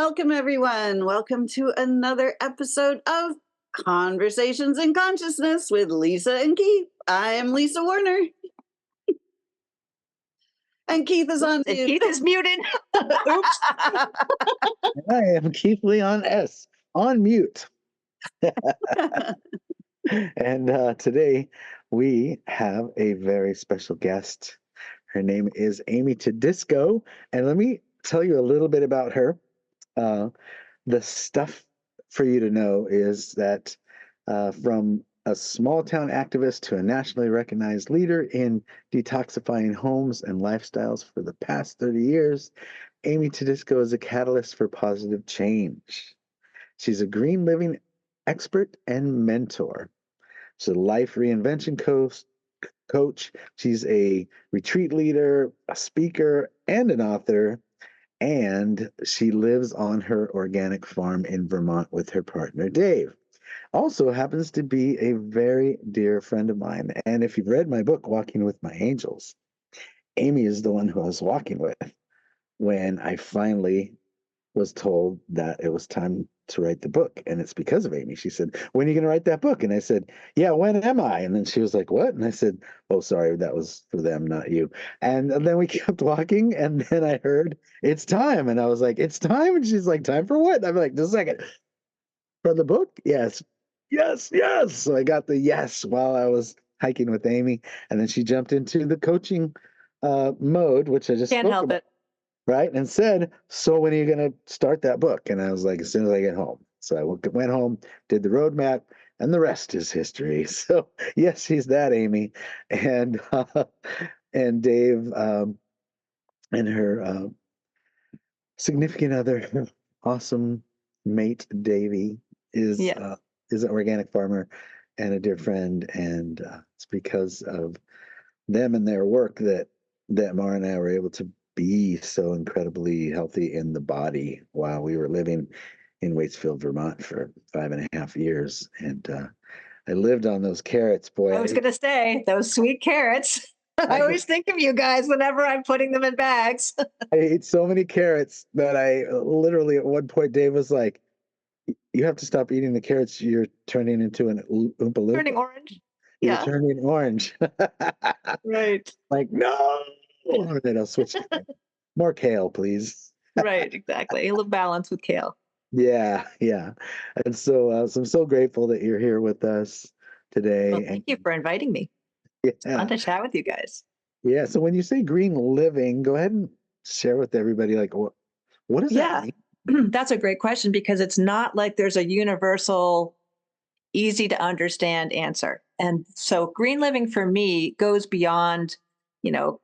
welcome everyone. Welcome to another episode of Conversations in Consciousness with Lisa and Keith. I am Lisa Warner. And Keith is on mute. Keith is muted. Oops. I am Keith Leon S. on mute. And today we have a very special guest. Her name is Amy Tadisco. And let me tell you a little bit about her. The stuff for you to know is that from a small town activist to a nationally recognized leader in detoxifying homes and lifestyles for the past 30 years, Amy Tadisco is a catalyst for positive change. She's a green living expert and mentor. She's a life reinvention coach. She's a retreat leader, a speaker, and an author. And she lives on her organic farm in Vermont with her partner, Dave. Also happens to be a very dear friend of mine. And if you've read my book, Walking with My Angels, Amy is the one who I was walking with when I finally was told that it was time to write the book. And it's because of Amy. She said, "When are you going to write that book?" And I said, "Yeah, when am I?" And then she was like, "What?" And I said, "Oh, sorry, that was for them, not you." And then we kept walking, and then I heard, "It's time." And I was like, "It's time?" And she's like, "Time for what?" And I'm like, "Just a second. For the book?" "Yes, yes, yes." So I got the yes while I was hiking with Amy. And then she jumped into the coaching mode, which I just Can't spoke help about. it. Right? And said, "So when are you going to start that book?" And I was like, "As soon as I get home." So I went home, did the roadmap, and the rest is history. So yes, she's that Amy. And Dave and her significant other, awesome mate, Davey, is Yeah. is an organic farmer and a dear friend. And it's because of them and their work that Mara and I were able to be so incredibly healthy in the body while we were living in Waitsfield, Vermont for 5.5 years. And I lived on those carrots, boy. I was going to say those sweet carrots. I always think of you guys whenever I'm putting them in bags. I ate so many carrots that I literally at one point, Dave was like, "You have to stop eating the carrots. You're turning into an Oompa Loompa. Turning orange. You're Yeah. turning orange." Right. Like, no. And then I'll switch to more kale, please. Right. Exactly. A little balance with kale. Yeah, yeah. And so I'm so grateful that you're here with us today. Well, And thank you for inviting me. Fun yeah, to chat with you guys. yeah. So when you say green living, go ahead and share with everybody, like, what does that Yeah. mean? That's a great question because it's not like there's a universal, easy to understand answer. And so green living for me goes beyond,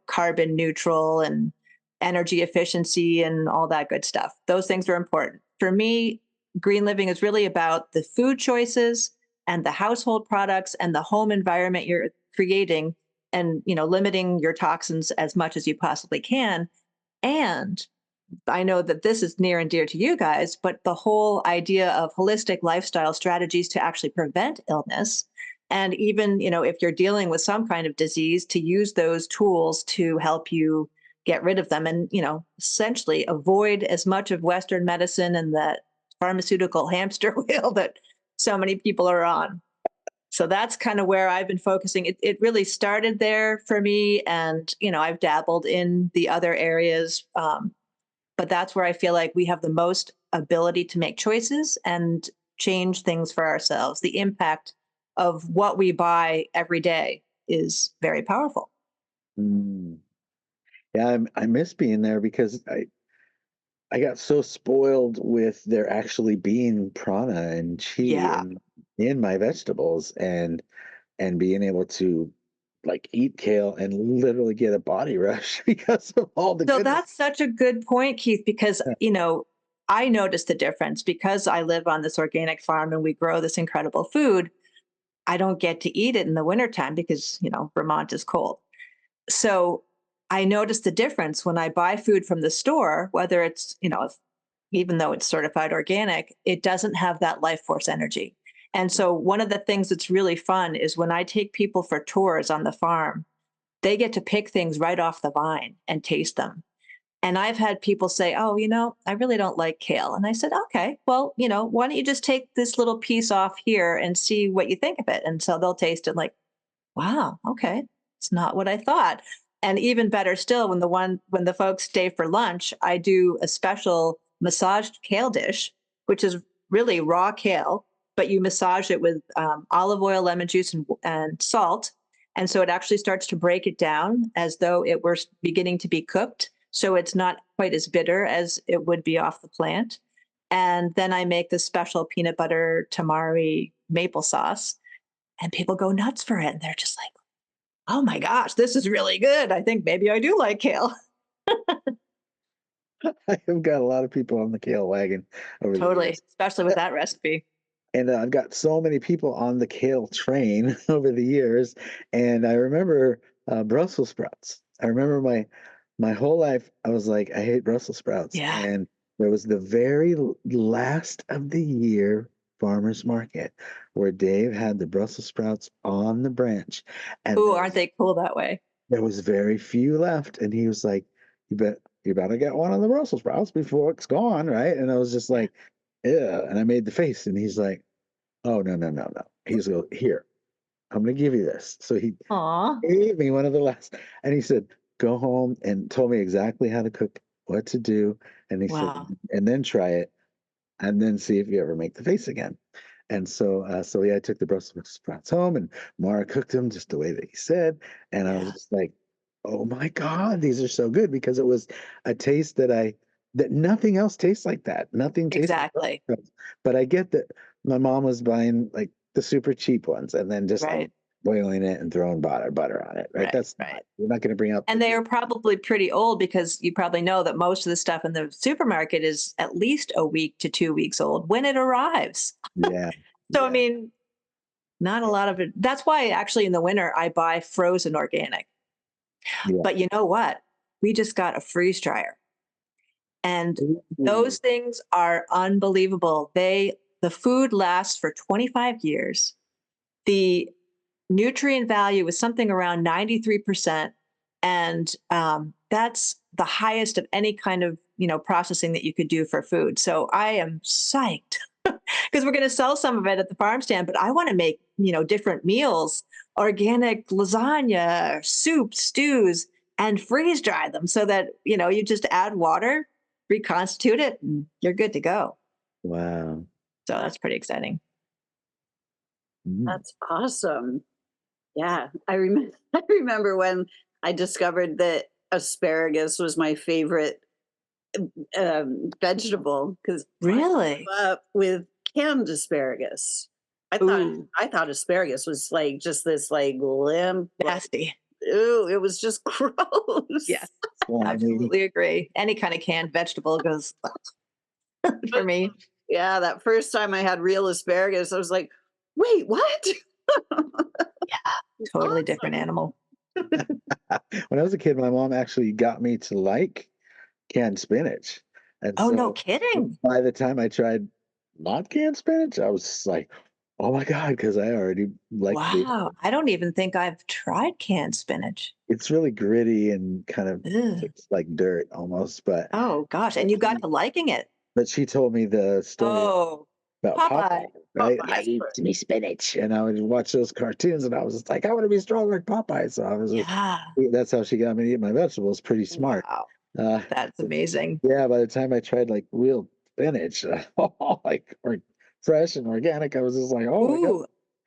carbon neutral and energy efficiency and all that good stuff. Those things are important. For me, green living is really about the food choices and the household products and the home environment you're creating and, limiting your toxins as much as you possibly can. And I know that this is near and dear to you guys, but the whole idea of holistic lifestyle strategies to actually prevent illness. And even, if you're dealing with some kind of disease, to use those tools to help you get rid of them and, essentially avoid as much of Western medicine and that pharmaceutical hamster wheel that so many people are on. So that's kind of where I've been focusing. It really started there for me. And, I've dabbled in the other areas. But that's where I feel like we have the most ability to make choices and change things for ourselves. The impact of what we buy every day is very powerful. Mm. Yeah, I miss being there because I got so spoiled with there actually being prana and chi Yeah. in my vegetables and being able to like eat kale and literally get a body rush because of all the So goodness. that's such a good point, Keith, because, I noticed the difference because I live on this organic farm and we grow this incredible food. I don't get to eat it in the wintertime because, Vermont is cold. So I noticed the difference when I buy food from the store, whether it's, even though it's certified organic, it doesn't have that life force energy. And so one of the things that's really fun is when I take people for tours on the farm, they get to pick things right off the vine and taste them. And I've had people say, "Oh, I really don't like kale." And I said, "Okay, well, why don't you just take this little piece off here and see what you think of it?" And so they'll taste it like, "Wow, okay. It's not what I thought." And even better still, when the folks stay for lunch, I do a special massaged kale dish, which is really raw kale, but you massage it with olive oil, lemon juice, and salt. And so it actually starts to break it down as though it were beginning to be cooked. So it's not quite as bitter as it would be off the plant. And then I make this special peanut butter tamari maple sauce, and people go nuts for it. And they're just like, "Oh my gosh, this is really good. I think maybe I do like kale." I have got a lot of people on the kale wagon over the Totally, years. especially with that recipe. And I've got so many people on the kale train over the years. And I remember Brussels sprouts. I remember my whole life, I was like, I hate Brussels sprouts. Yeah. And there was the very last of the year farmers market where Dave had the Brussels sprouts on the branch, and Ooh, aren't they cool that way? there was very few left. And he was like, you better get one of the Brussels sprouts before it's gone, right? And I was just Yeah. like, yeah. And I made the face, and he's like, "Oh, no, no, no, no." He's go, "Here, I'm gonna give you this." So he Aw. gave me one of the last, and he said, "Go home," and told me exactly how to cook, what to do, and he said, Wow. "And then try it, and then see if you ever make the face again." And so, so yeah, I took the Brussels sprouts home, and Mara cooked them just the way that he said, and I was Yeah, just like, "Oh my God, these are so good!" Because it was a taste that nothing else tastes like that. Nothing tastes like Brussels exactly. sprouts. But I get that my mom was buying like the super cheap ones, and then just like Right, boiling it and throwing butter on it, right? right, That's not, right. you're not going to bring out the And they good. are probably pretty old because you probably know that most of the stuff in the supermarket is at least a week to 2 weeks old when it arrives. Yeah, So, I yeah, mean, not a lot of it. That's why actually in the winter I buy frozen organic. yeah. But you know what? We just got a freeze dryer, and Ooh, those things are unbelievable. The food lasts for 25 years. The nutrient value is something around 93%. And that's the highest of any kind of processing that you could do for food. So I am psyched because we're going to sell some of it at the farm stand, but I want to make different meals, organic lasagna, soup, stews, and freeze dry them so that you just add water, reconstitute it, and you're good to go. wow. So that's pretty exciting. Mm. That's awesome. Yeah, I remember. I remember when I discovered that asparagus was my favorite vegetable because I Really? grew up with canned asparagus. I thought Ooh, I thought asparagus was like just this like limp, like nasty. ew, it was just gross. Yes. Slimy. Absolutely agree. Any kind of canned vegetable goes for me. Yeah, that first time I had real asparagus, I was like, wait, what? Yeah, It's totally different awesome. animal. When I was a kid, my mom actually got me to like canned spinach. And Oh, no so kidding. by the time I tried not canned spinach, I was like, oh my God, because I already like the, Wow. I don't even think I've tried canned spinach. it's really gritty and kind of Ugh. tastes like dirt almost. Oh gosh. And you got to liking it. But she told me the story Oh, about Popeye, Popeye. right? Popeye. Like, eat me spinach. And I would watch those cartoons, and I was just like, I want to be strong like Popeye. So I was like, Yeah. that's how she got me to eat my vegetables. Pretty smart. Wow. Uh, That's amazing. yeah, by the time I tried like real spinach, like or fresh and organic, I was just like, oh my God, Ooh.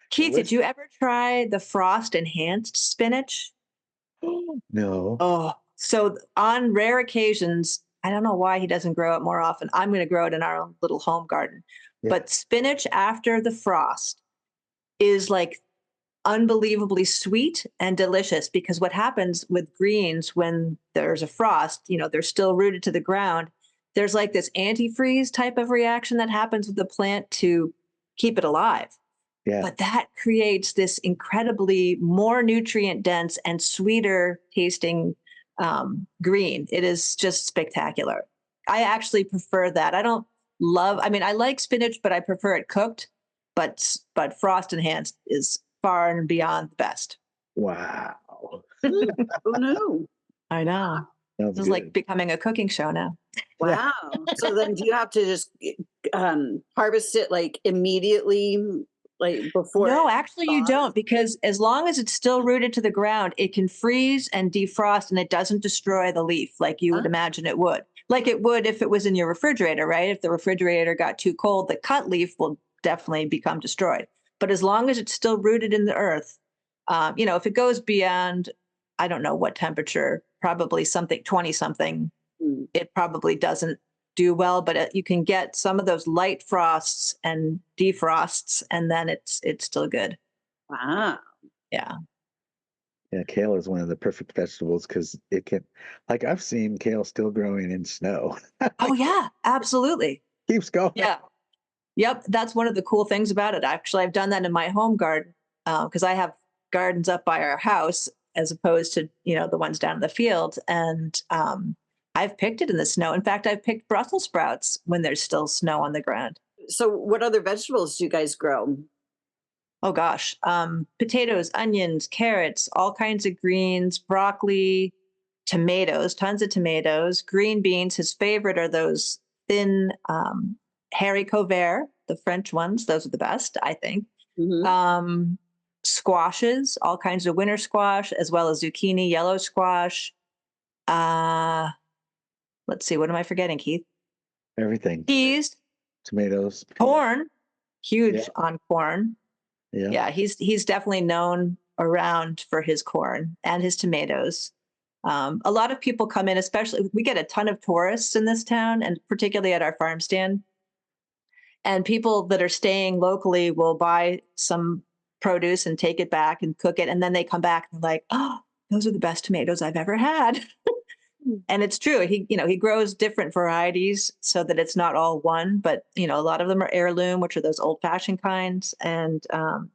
Keith, did delicious. you ever try the frost enhanced spinach? No. Oh, so on rare occasions, I don't know why he doesn't grow it more often. I'm going to grow it in our own little home garden. Yeah. But spinach after the frost is like unbelievably sweet and delicious because what happens with greens when there's a frost, they're still rooted to the ground. There's like this antifreeze type of reaction that happens with the plant to keep it alive. Yeah. But that creates this incredibly more nutrient dense and sweeter tasting green. It is just spectacular. I actually prefer that. I don't love, I mean, I like spinach, but I prefer it cooked. But frost enhanced is far and beyond the best. Wow. Who knew? I know. Sounds This is like good. becoming a cooking show now. Yeah. Wow. So then do you have to just harvest it like immediately, like before No, it actually, you thaws? don't, because as long as it's still rooted to the ground, it can freeze and defrost and it doesn't destroy the leaf like you would Huh? imagine it would. Like it would if it was in your refrigerator, right? If the refrigerator got too cold, the cut leaf will definitely become destroyed. But as long as it's still rooted in the earth, if it goes beyond, I don't know what temperature, probably something 20 something, Mm. it probably doesn't do well, but you can get some of those light frosts and defrosts, and then it's still good. Wow. Yeah. Yeah, kale is one of the perfect vegetables because it can, like, I've seen kale still growing in snow. Oh yeah, absolutely. Keeps going. Yeah. Yep. That's one of the cool things about it. Actually, I've done that in my home garden because I have gardens up by our house as opposed to the ones down in the field, and I've picked it in the snow. In fact, I've picked Brussels sprouts when there's still snow on the ground. So what other vegetables do you guys grow? Oh gosh, potatoes, onions, carrots, all kinds of greens, broccoli, tomatoes, tons of tomatoes, green beans. His favorite are those thin haricot vert, the French ones. Those are the best, I think. Hmm. Um, Squashes, all kinds of winter squash, as well as zucchini, yellow squash. Uh, let's see, what am I forgetting, Keith? Everything. Peas, Tomatoes. corn, Yeah. huge on corn. Yeah. Yeah, he's definitely known around for his corn and his tomatoes. A lot of people come in, especially we get a ton of tourists in this town, and particularly at our farm stand. And people that are staying locally will buy some produce and take it back and cook it, and then they come back and they're like, "Oh, those are the best tomatoes I've ever had." And it's true. He grows different varieties so that it's not all one, but a lot of them are heirloom, which are those old fashioned kinds. And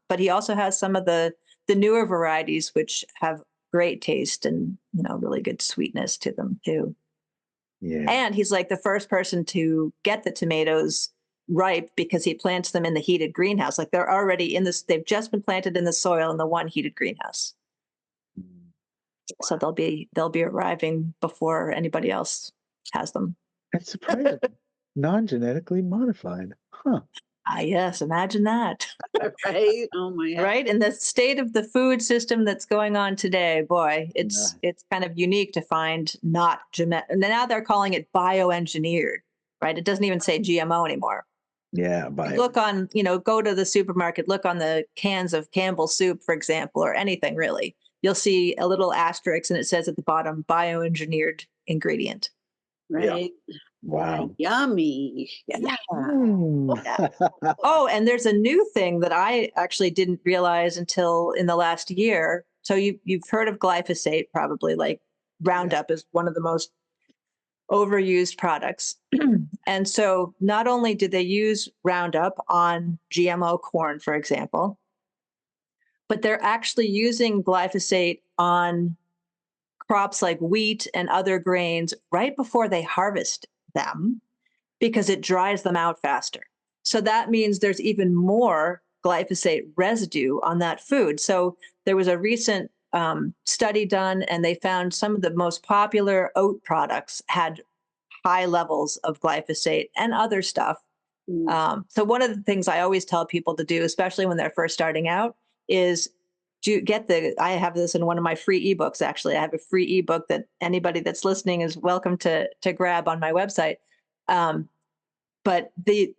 but he also has some of the newer varieties, which have great taste and really good sweetness to them too. Yeah. And he's like the first person to get the tomatoes ripe because he plants them in the heated greenhouse. Like they're already in this, they've just been planted in the soil in the one heated greenhouse. Mm. So they'll be arriving before anybody else has them. That's surprising. Non-genetically modified. Huh. Ah, yes, imagine that. Right? Oh my God. Right? In the state of the food system that's going on today, boy, Yeah. it's kind of unique to find not genetic. And now they're calling it bioengineered, right? It doesn't even say GMO anymore. Yeah. You Bio. look on, go to the supermarket, look on the cans of Campbell's soup, for example, or anything really. You'll see a little asterisk and it says at the bottom, bioengineered ingredient. Yeah. Right? Wow. Yummy. Yeah. Mm. Yeah. Oh, and there's a new thing that I actually didn't realize until in the last year. So you've heard of glyphosate, probably, like Yeah. Roundup is one of the most overused products. And so not only did they use Roundup on GMO corn, for example, but they're actually using glyphosate on crops like wheat and other grains right before they harvest them because it dries them out faster. So that means there's even more glyphosate residue on that food. So there was a recent study done, and they found some of the most popular oat products had high levels of glyphosate and other stuff. Mm. So one of the things I always tell people to do, especially when they're first starting out, is to get I have this in one of my free ebooks. Actually, I have a free ebook that anybody that's listening is welcome to grab on my website. But the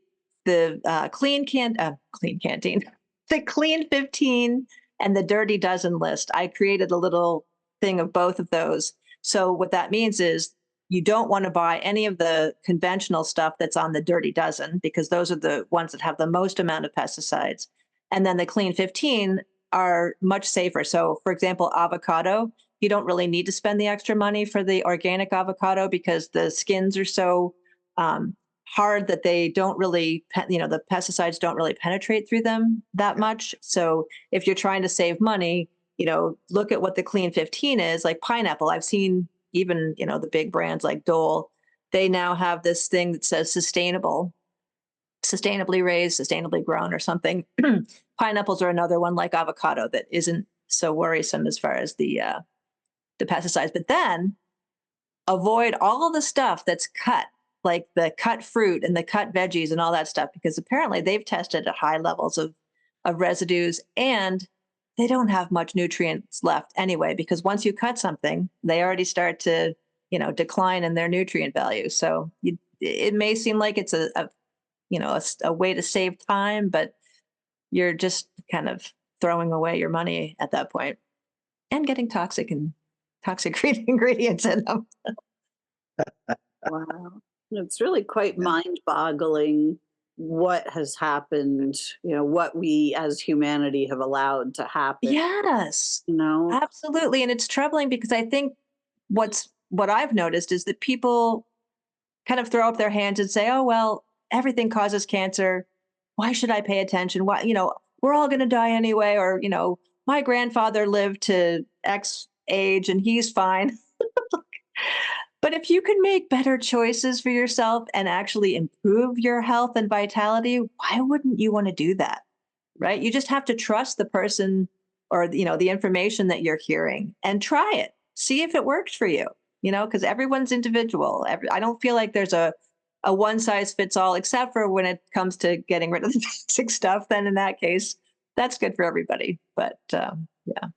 clean canteen, the clean 15 and the dirty dozen list, I created a little thing of both of those. So what that means is you don't want to buy any of the conventional stuff that's on the dirty dozen because those are the ones that have the most amount of pesticides. And then the clean 15 are much safer. So for example, avocado, you don't really need to spend the extra money for the organic avocado because the skins are so hard that they don't really, the pesticides don't really penetrate through them that much. So if you're trying to save money, look at what the clean 15 is. Like pineapple, I've seen even, the big brands like Dole, they now have this thing that says sustainable, sustainably raised, sustainably grown or something. Pineapples are another one like avocado that isn't so worrisome as far as the pesticides. But then avoid all the stuff that's cut, like the cut fruit and the cut veggies and all that stuff, because apparently they've tested at high levels of residues, and they don't have much nutrients left anyway, because once you cut something, they already start to, decline in their nutrient value. So it may seem like it's a way to save time, but you're just kind of throwing away your money at that point and getting toxic ingredients in them. Wow. It's really quite mind-boggling what has happened, what we as humanity have allowed to happen, Yes, you know? absolutely. And it's troubling because I think what I've noticed is that people kind of throw up their hands and say, "Oh, well, everything causes cancer. Why should I pay attention? Why, we're all going to die anyway." Or, my grandfather lived to X age and he's fine. But if you can make better choices for yourself and actually improve your health and vitality, why wouldn't you want to do that? Right? You just have to trust the person or, the information that you're hearing and try it. See if it works for you, because everyone's individual. I don't feel like there's a one size fits all, except for when it comes to getting rid of the toxic stuff. Then in that case, that's good for everybody. But yeah.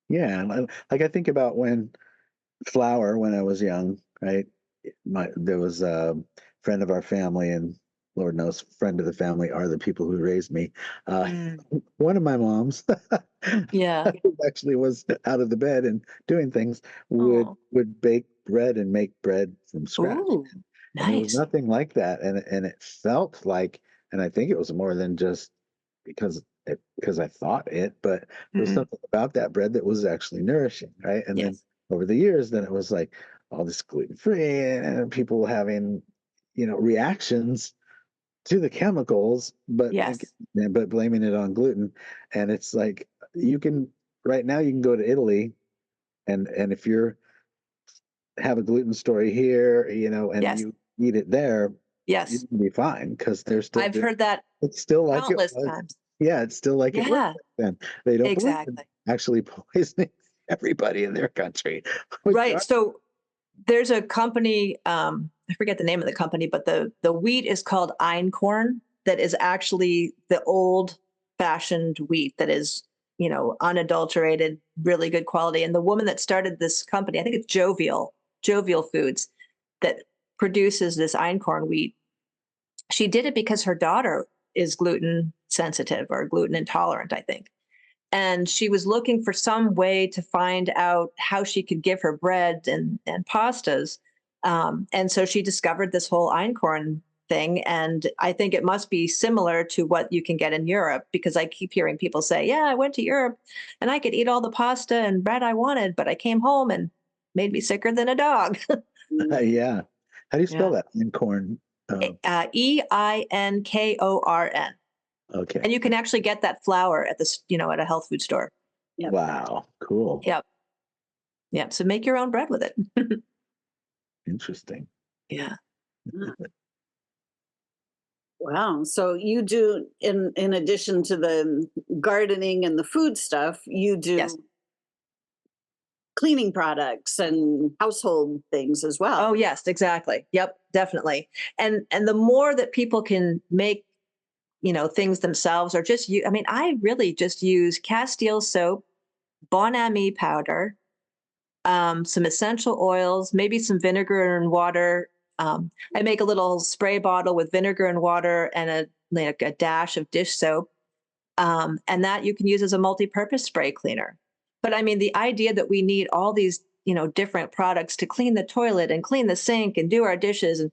Yeah, like I think about when flour when I was young, right? There was a friend of our family, and Lord knows, friend of the family are the people who raised me. Mm. One of my moms, Yeah. who actually was out of the bed and doing things, would Oh. would bake bread and make bread from scratch, Ooh, and there was nice. nothing like that, and it felt like, and I think it was more than just because I thought it, but there was Mm. something about that bread that was actually nourishing, right? And then Yes. over the years, then it was like all this gluten free and people having, reactions to the chemicals, Yes. but blaming it on gluten. And it's like you can right now you can go to Italy, and if you're have a gluten story here, and Yes. you eat it there, you Yes. can be fine because they're still I've doing heard that it's still like it countless was. times. Yeah, it's still like it was Yeah, back then. They don't believe in exactly. actually poisoning everybody in their country. Which Right. So there's a company, I forget the name of the company, but the wheat is called einkorn, that is actually the old fashioned wheat that is, unadulterated, really good quality. And the woman that started this company, I think it's Jovial Foods, that produces this einkorn wheat. She did it because her daughter is gluten sensitive or gluten intolerant, I think. And she was looking for some way to find out how she could give her bread and pastas. And so she discovered this whole einkorn thing. And I think it must be similar to what you can get in Europe, because I keep hearing people say, "Yeah, I went to Europe and I could eat all the pasta and bread I wanted, but I came home and made me sicker than a dog." yeah. How do you spell Yeah. that? In corn. Einkorn. Okay. And you can actually get that flour at at a health food store. Yep. Wow. Cool. Yep. Yep. So make your own bread with it. Interesting. Yeah. Ah, wow. So you do, in addition to the gardening and the food stuff, you Yes. do cleaning products and household things as Oh, well. yes, exactly. Yep, definitely. And the more that people can make, things themselves, or just you, I mean, I really just use Castile soap, Bon Ami powder, some essential oils, maybe some vinegar and water. I make a little spray bottle with vinegar and water and a dash of dish soap. And that you can use as a multi-purpose spray cleaner. But I mean, the idea that we need all these, different products to clean the toilet and clean the sink and do our dishes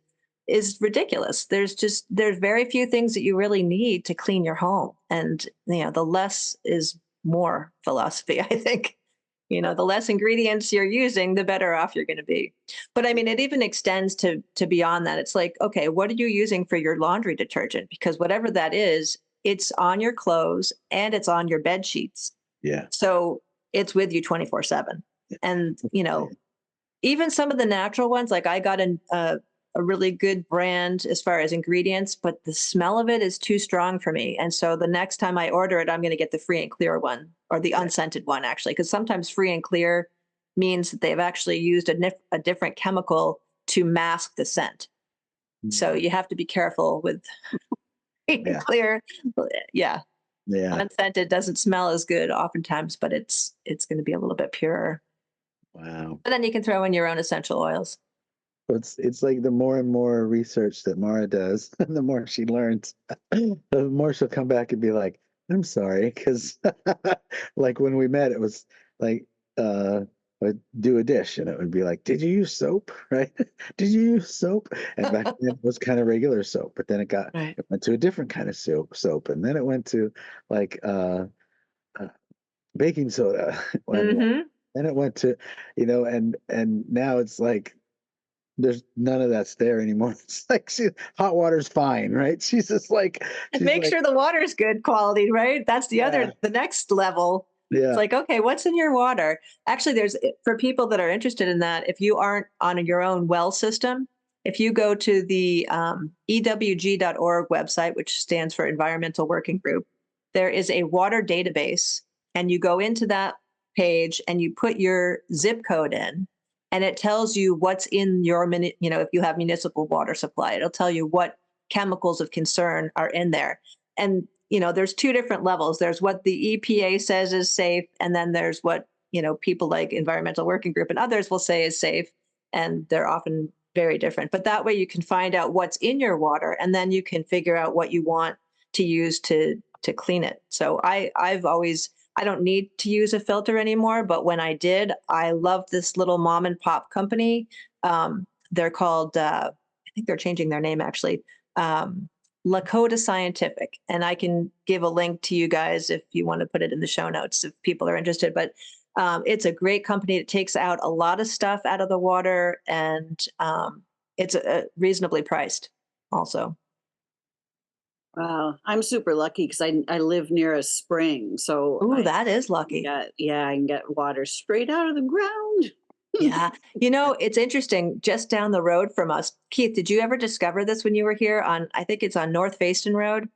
is ridiculous. There's very few things that you really need to clean your home, and the less is more philosophy. I think. The less ingredients you're using, the better off you're going to be. But I mean, it even extends to beyond that. It's like, okay, what are you using for your laundry detergent? Because whatever that is, it's on your clothes and it's on your bed sheets. Yeah. So it's with you 24/7. And, even some of the natural ones, like I got a really good brand as far as ingredients, but the smell of it is too strong for me. And so the next time I order it, I'm going to get the free and clear one, or the Yeah. unscented one, actually, because sometimes free and clear means that they've actually used a different chemical to mask the scent. So Mm. you have to be careful with being Yeah. clear. Yeah, Yeah. unscented doesn't smell as good oftentimes, but it's going to be a little bit purer. Wow. But then you can throw in your own essential oils. It's like the more and more research that Mara does, the more she learns, the more she'll come back and be like, "I'm sorry," because like when we met, it was like I'd do a dish and it would be like, "Did you use soap?" Right? "Did you use soap?" And back then it was kind of regular soap, but then Right. it went to a different kind of soap, and then it went to like uh baking soda, and Hmm. then it went to, and now it's like there's none of that's there anymore. It's like hot water's fine, right? And She's make like, sure the water is good quality, right? That's yeah, the next level. It's yeah, like, okay, what's in your water? Actually, for people that are interested in that, if you aren't on your own well system, if you go to the EWG.org website, which stands for Environmental Working Group, there is a water database, and you go into that page and you put your zip code in, and it tells you what's in your if you have municipal water supply, it'll tell you what chemicals of concern are in there. And there's two different levels. There's what the EPA says is safe, and then there's what people like Environmental Working Group and others will say is safe, and they're often very different. But that way you can find out what's in your water, and then you can figure out what you want to use to clean it. So I don't need to use a filter anymore, but when I did, I loved this little mom and pop company. They're called I think they're changing their name actually. Lakota Scientific, and I can give a link to you guys if you want to put it in the show notes if people are interested. But it's a great company that takes out a lot of stuff out of the water, and it's reasonably priced also. Wow, I'm super lucky because I live near a spring, so Ooh, that is lucky. I can get water straight out of the ground. Yeah. It's interesting. Just down the road from us, Keith, did you ever discover this when you were here I think it's on North Fayston Road?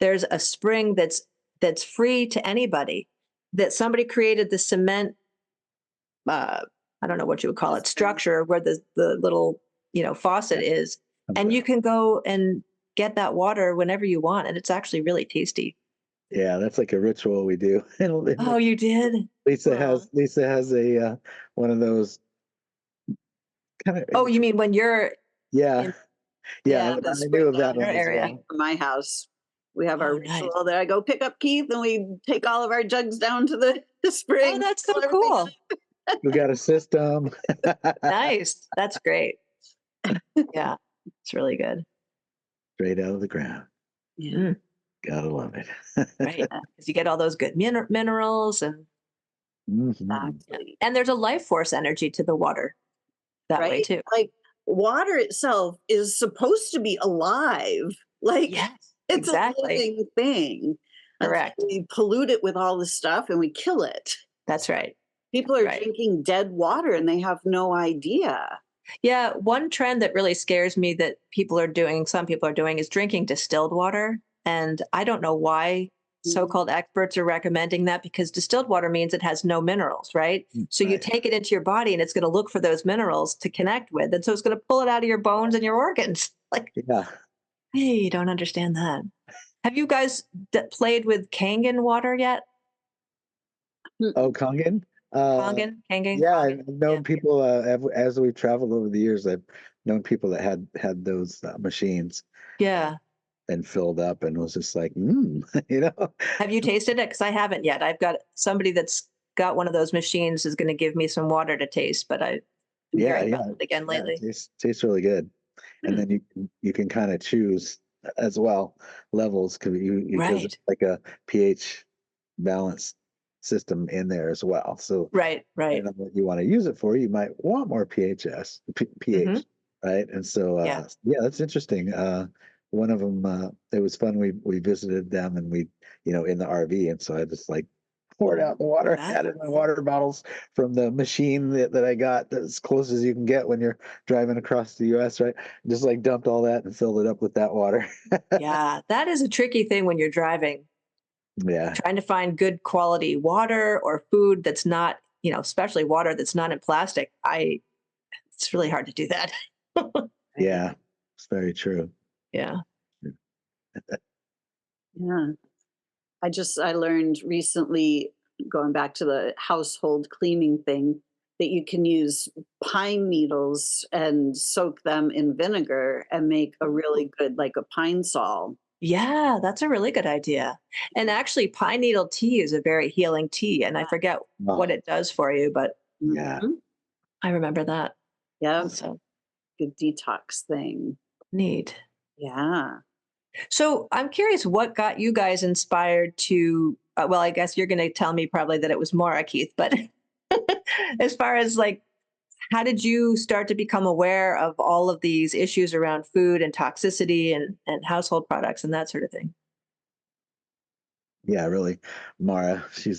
There's a spring that's free to anybody that somebody created the cement, uh, I don't know what you would call it, structure where the little, faucet yeah. is. And Okay. you can go and get that water whenever you want. And it's actually really tasty. Yeah, that's like a ritual we do. Oh, you did? Oh. Lisa has a one of those kind of, Oh, you mean when you're yeah, in, yeah. yeah, The I spring knew of that down your one as area? well. from my house, we have our Oh, nice. ritual that I go pick up Keith and we take all of our jugs down to the Oh, spring, that's so fill everything cool. We got a system. Nice. That's great. Yeah, it's really good. Straight out of the ground. Yeah, Mm, Gotta love it. right. Because you get all those good minerals and Mhm. yeah. exactly. And there's a life force energy to the water that way Right? too. Like water itself is supposed to be alive. Like Yes, it's a exactly. living thing until Correct. we pollute it with all this stuff and we kill it. That's right. People That's are right. drinking dead water and they have no idea. Yeah, one trend that really scares me that some people are doing is drinking distilled water. And I don't know why Mm, so-called experts are recommending that because distilled water means it has no minerals, right? So you Right. take it into your body and it's going to look for those minerals to connect with. And so it's going to pull it out of your bones and your organs. Like, Yeah. hey, you don't understand that. Have you guys played with Kangen water yet? Oh, mm-mm. Kangen? Uh, yeah, Kangen. I've Yeah. known people as we've traveled over the years. I've known people that had those machines Yeah. and filled up and was just like, you know. Have you tasted it? Because I haven't yet. I've got somebody that's got one of those machines is going to give me some water to taste, but I'm Yeah, hearing yeah, about it again yeah. It lately. tastes really good, and Hmm. then you can kind of choose as well levels because it's Right. like a pH balance system in there as well. So Right. Right. depending on what you want to use it for, you might want more Hmm. pH, right? And so Yeah. yeah, that's interesting. One of them, it was fun. We visited them and we, in the RV, and so I just like poured out the Oh, water, that's had it in my cool. water bottles from the machine that I got, that's as close as you can get when you're driving across the US, right? Just like dumped all that and filled it up with that water. Yeah. That is a tricky thing when you're driving, Yeah. trying to find good quality water or food that's not, especially water that's not in plastic, it's really hard to do that. Yeah, it's very true. Yeah. Yeah. I learned recently, going back to the household cleaning thing, that you can use pine needles and soak them in vinegar and make a really good, like a pine sol. Yeah, that's a really good idea. And actually, pine needle tea is a very healing tea. And I forget what Oh, it does for you, but yeah. Mhm. I remember that. Yeah, Also good detox thing. neat. Yeah. So I'm curious what got you guys inspired to, well, I guess you're going to tell me probably that it was Mara, Keith, but as far as like, how did you start to become aware of all of these issues around food and toxicity and household products and that sort of thing? Yeah, really. Mara, she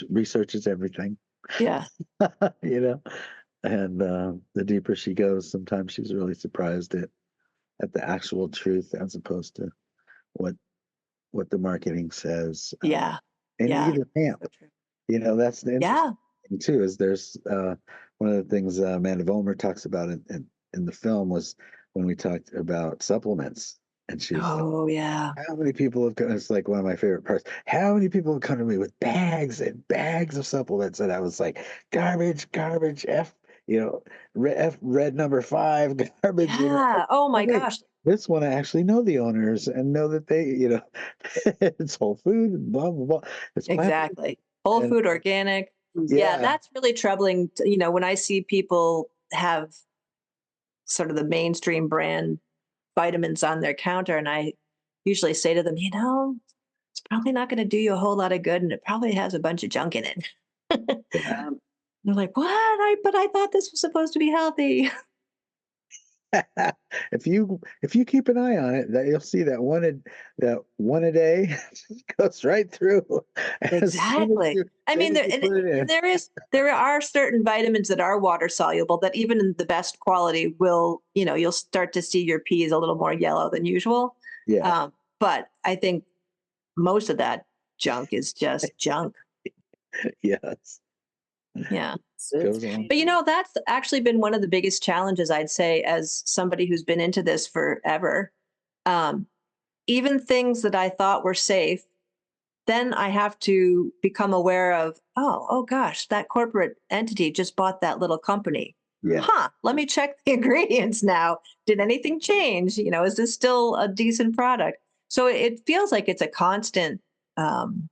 researches everything, Yeah. you know. And the deeper she goes, sometimes she's really surprised at the actual truth as opposed to what what the marketing says Yeah. in Yeah. either camp. So true. That's the interesting Yeah. thing too. Is there's one of the things Amanda Vollmer talks about in the film was when we talked about supplements, and she was like, Oh, yeah. how many people have come? It's like one of my favorite parts. How many people have come to me with bags and bags of supplements? And I was like, garbage, garbage, red number 5, garbage. Yeah. Oh Oh my wait, gosh. this one I actually know the owners and know that they, it's whole food and blah blah blah. It's plant Exactly. Whole and food, organic. Yeah, yeah, that's really troubling. When I see people have sort of the mainstream brand vitamins on their counter, and I usually say to them, it's probably not going to do you a whole lot of good, and it probably has a bunch of junk in it. yeah. Um, They're like, "What? But I thought this was supposed to be healthy." If you keep an eye on it, that you'll see that one a day goes right through as soon as Exactly. you I soon mean, as you put it in. there are certain vitamins that are water soluble that even in the best quality will, you'll start to see your peas a little more yellow than usual. Yeah. But I think most of that junk is just junk. Yes. Yeah. it's Goes on. But that's actually been one of the biggest challenges, I'd say, as somebody who's been into this forever. Um, Even things that I thought were safe, then I have to become aware of, oh gosh, that corporate entity just bought that little company. Yeah. Huh, let me check the ingredients now. Did anything change? Is this still a decent product? So it feels like it's a constant um,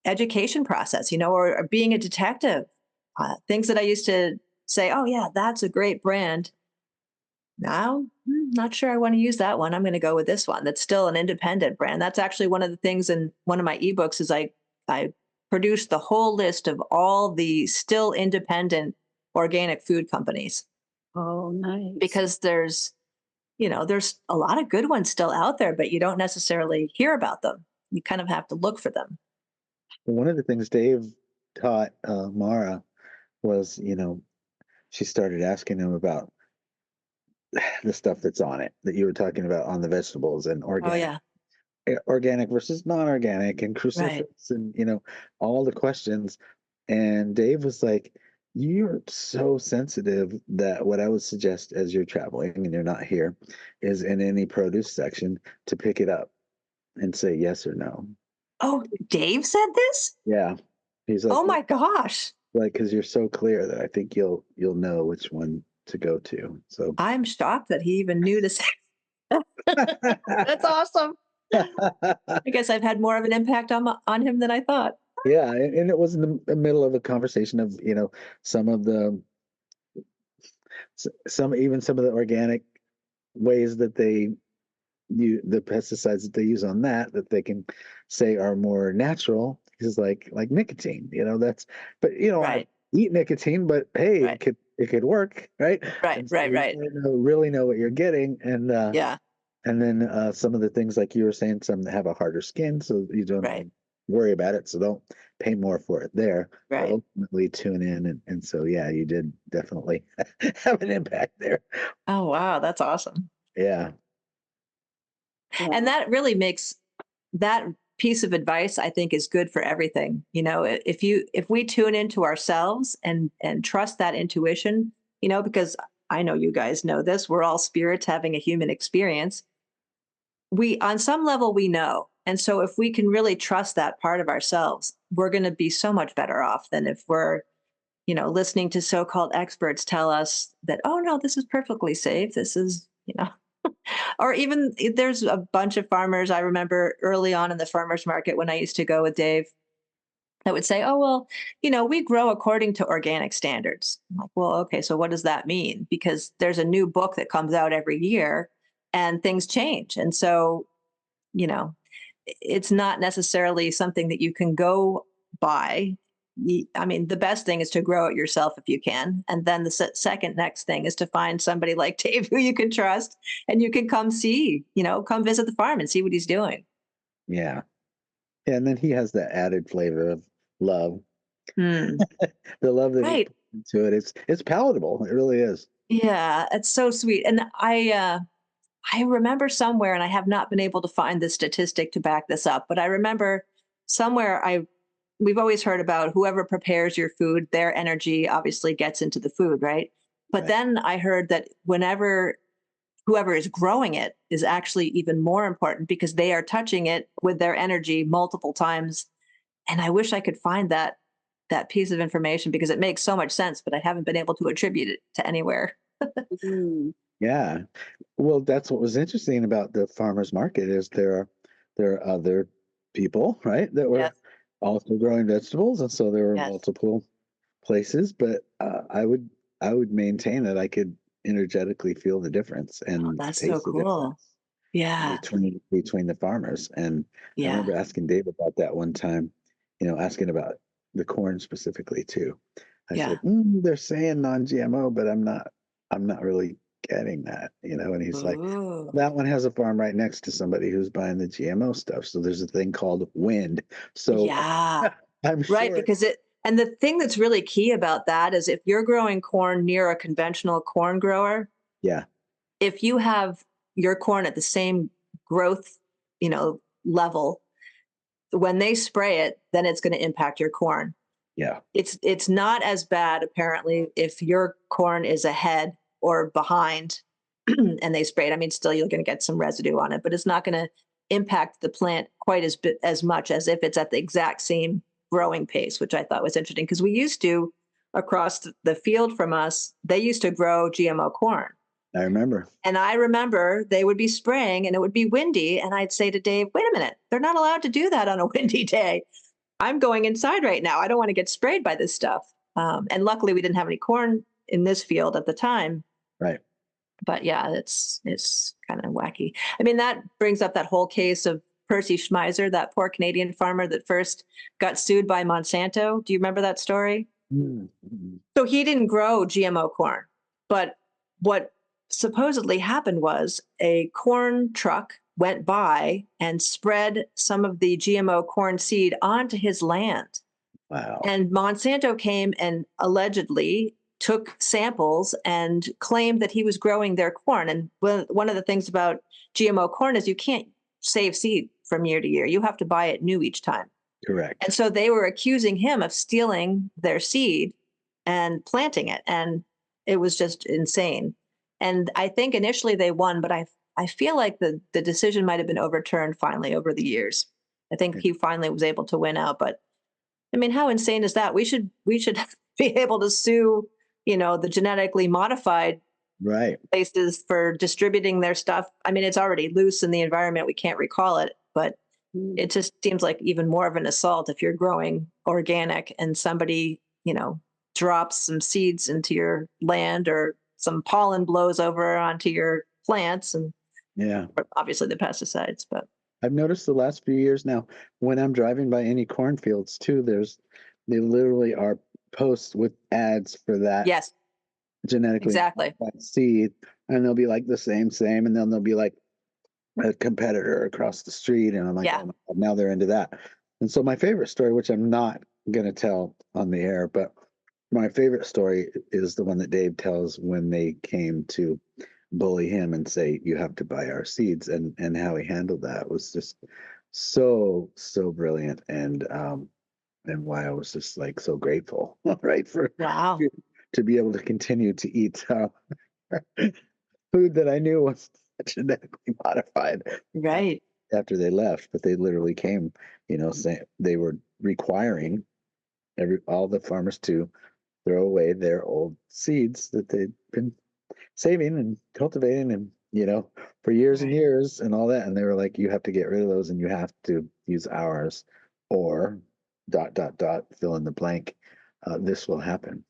education process, or being a detective. Things that I used to say, oh, yeah, that's a great brand. Now, not sure I want to use that one. I'm going to go with this one. That's still an independent brand. That's actually one of the things in one of my ebooks is I produced the whole list of all the still independent organic food companies oh, nice. because there's a lot of good ones still out there, but you don't necessarily hear about them. You kind of have to look for them. One of the things Dave taught Mara was, she started asking him about the stuff that's on it that you were talking about on the vegetables and Oh organic yeah, organic versus non-organic and right. crucifix and all the questions. And Dave was like, you're so sensitive that what I would suggest as you're traveling and you're not here is in any produce section to pick it up and say yes or no. Oh, Dave said this? Yeah, he's Oh my gosh. like because you're so clear that I think you'll know which one to go to. So I'm shocked that he even knew to say. That's awesome. I guess I've had more of an impact on him than I thought. yeah, and it was in the middle of a conversation of some of the some of the organic ways that they use the pesticides that they use on that they can say are more natural is like nicotine. That's but I Right, eat nicotine, but hey, right, it could work, right? right, And so right, you right. gotta really know what you're getting, Yeah, and then some of the things like you were saying, some that have a harder skin, so you don't right, even worry about it. So don't pay more for it there, but right. ultimately tune in. And so, yeah, you did definitely have an impact there. Oh, wow, that's awesome. Yeah. Yeah. And that really makes that piece of advice I think is good for everything. If we tune into ourselves and trust that intuition, because I know you guys know this, we're all spirits having a human experience. We on some level we know. And so if we can really trust that part of ourselves, we're going to be so much better off than if we're, listening to so-called experts tell us that, oh no, this is perfectly safe. This is, or even there's a bunch of farmers I remember early on in the farmers market when I used to go with Dave that would say, oh, well, we grow according to organic standards. I'm like, well, okay, so what does that mean? Because there's a new book that comes out every year and things change. And so, you know, it's not necessarily something that you can go by. I mean, the best thing is to grow it yourself if you can. And then the second next thing is to find somebody like Dave who you can trust and you can come see, come visit the farm and see what he's doing. Yeah. And then he has that added flavor of love. Hmm. The love that he Right. puts into it. It's palatable. It really is. Yeah, it's so sweet. And I remember somewhere, and I have not been able to find the statistic to back this up, but I remember somewhere we've always heard about whoever prepares your food, their energy obviously gets into the food, right? But Right. then I heard that whoever is growing it is actually even more important because they are touching it with their energy multiple times. And I wish I could find that piece of information because it makes so much sense, but I haven't been able to attribute it to anywhere. Mm. Yeah. Well, that's what was interesting about the farmers market is there are other people, right, that were Yes, also growing vegetables, and so there were yes. multiple places. But I would maintain that I could energetically feel the difference Oh, and that's so taste the cool. difference Yeah, between the farmers. And I yeah. remember asking Dave about that one time, asking about the corn specifically too. I Yeah. said, they're saying non-GMO, but I'm not really getting that, and he's like, Ooh. that one has a farm right next to somebody who's buying the GMO stuff. So there's a thing called wind. So Yeah. I'm Right, sure. because and the thing that's really key about that is if you're growing corn near a conventional corn grower, Yeah. if you have your corn at the same growth, level, when they spray it, then it's going to impact your corn. Yeah. It's not as bad apparently if your corn is ahead or behind and they spray it. I mean, still you're going to get some residue on it, but it's not going to impact the plant quite as much as if it's at the exact same growing pace, which I thought was interesting because we used to across the field from us, they used to grow GMO corn. I remember. And I remember they would be spraying and it would be windy. And I'd say to Dave, wait a minute, they're not allowed to do that on a windy day. I'm going inside right now. I don't want to get sprayed by this stuff. And luckily, we didn't have any corn in this field at the time. Right. But yeah, it's kind of wacky. I mean, that brings up that whole case of Percy Schmeiser, that poor Canadian farmer that first got sued by Monsanto. Do you remember that story? Mm-hmm. So he didn't grow GMO corn, but what supposedly happened was a corn truck went by and spread some of the GMO corn seed onto his land. Wow. And Monsanto came and allegedly took samples and claimed that he was growing their corn. And one of the things about GMO corn is you can't save seed from year to year. You have to buy it new each time. And Correct. so they were accusing him of stealing their seed and planting it. And it was just insane. And I think initially they won, but I feel like the decision might have been overturned finally over the years. I think he finally was able to win out. But I mean, how insane is that? We should be able to sue, the genetically modified Right. places for distributing their stuff. I mean, it's already loose in the environment. We can't recall it, but Mm. it just seems like even more of an assault if you're growing organic and somebody, drops some seeds into your land or some pollen blows over onto your plants and Yeah. obviously the pesticides, but I've noticed the last few years now when I'm driving by any cornfields too, they literally are posts with ads for that yes, genetically exactly. modified seed, and they'll be like the same, and then they'll be like a competitor across the street, and I'm like, Yeah. oh my God, now they're into that. And so my favorite story, which I'm not gonna tell on the air, but my favorite story is the one that Dave tells when they came to bully him and say you have to buy our seeds, and how he handled that was just so brilliant, and why I was just like so grateful, right, for Wow. to be able to continue to eat food that I knew was genetically modified Right. after they left. But they literally came, saying they were requiring all the farmers to throw away their old seeds that they'd been saving and cultivating and for years and Right. years and all that, and they were like, you have to get rid of those and you have to use ours, or dot dot dot, fill in the blank, this will happen.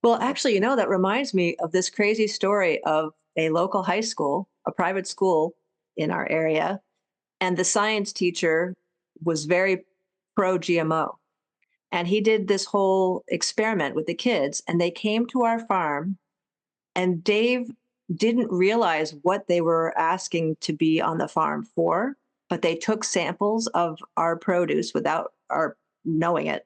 Well, actually, that reminds me of this crazy story of a local high school, a private school in our area. And the science teacher was very pro GMO. And he did this whole experiment with the kids, and they came to our farm, and Dave didn't realize what they were asking to be on the farm for, but they took samples of our produce without our knowing it,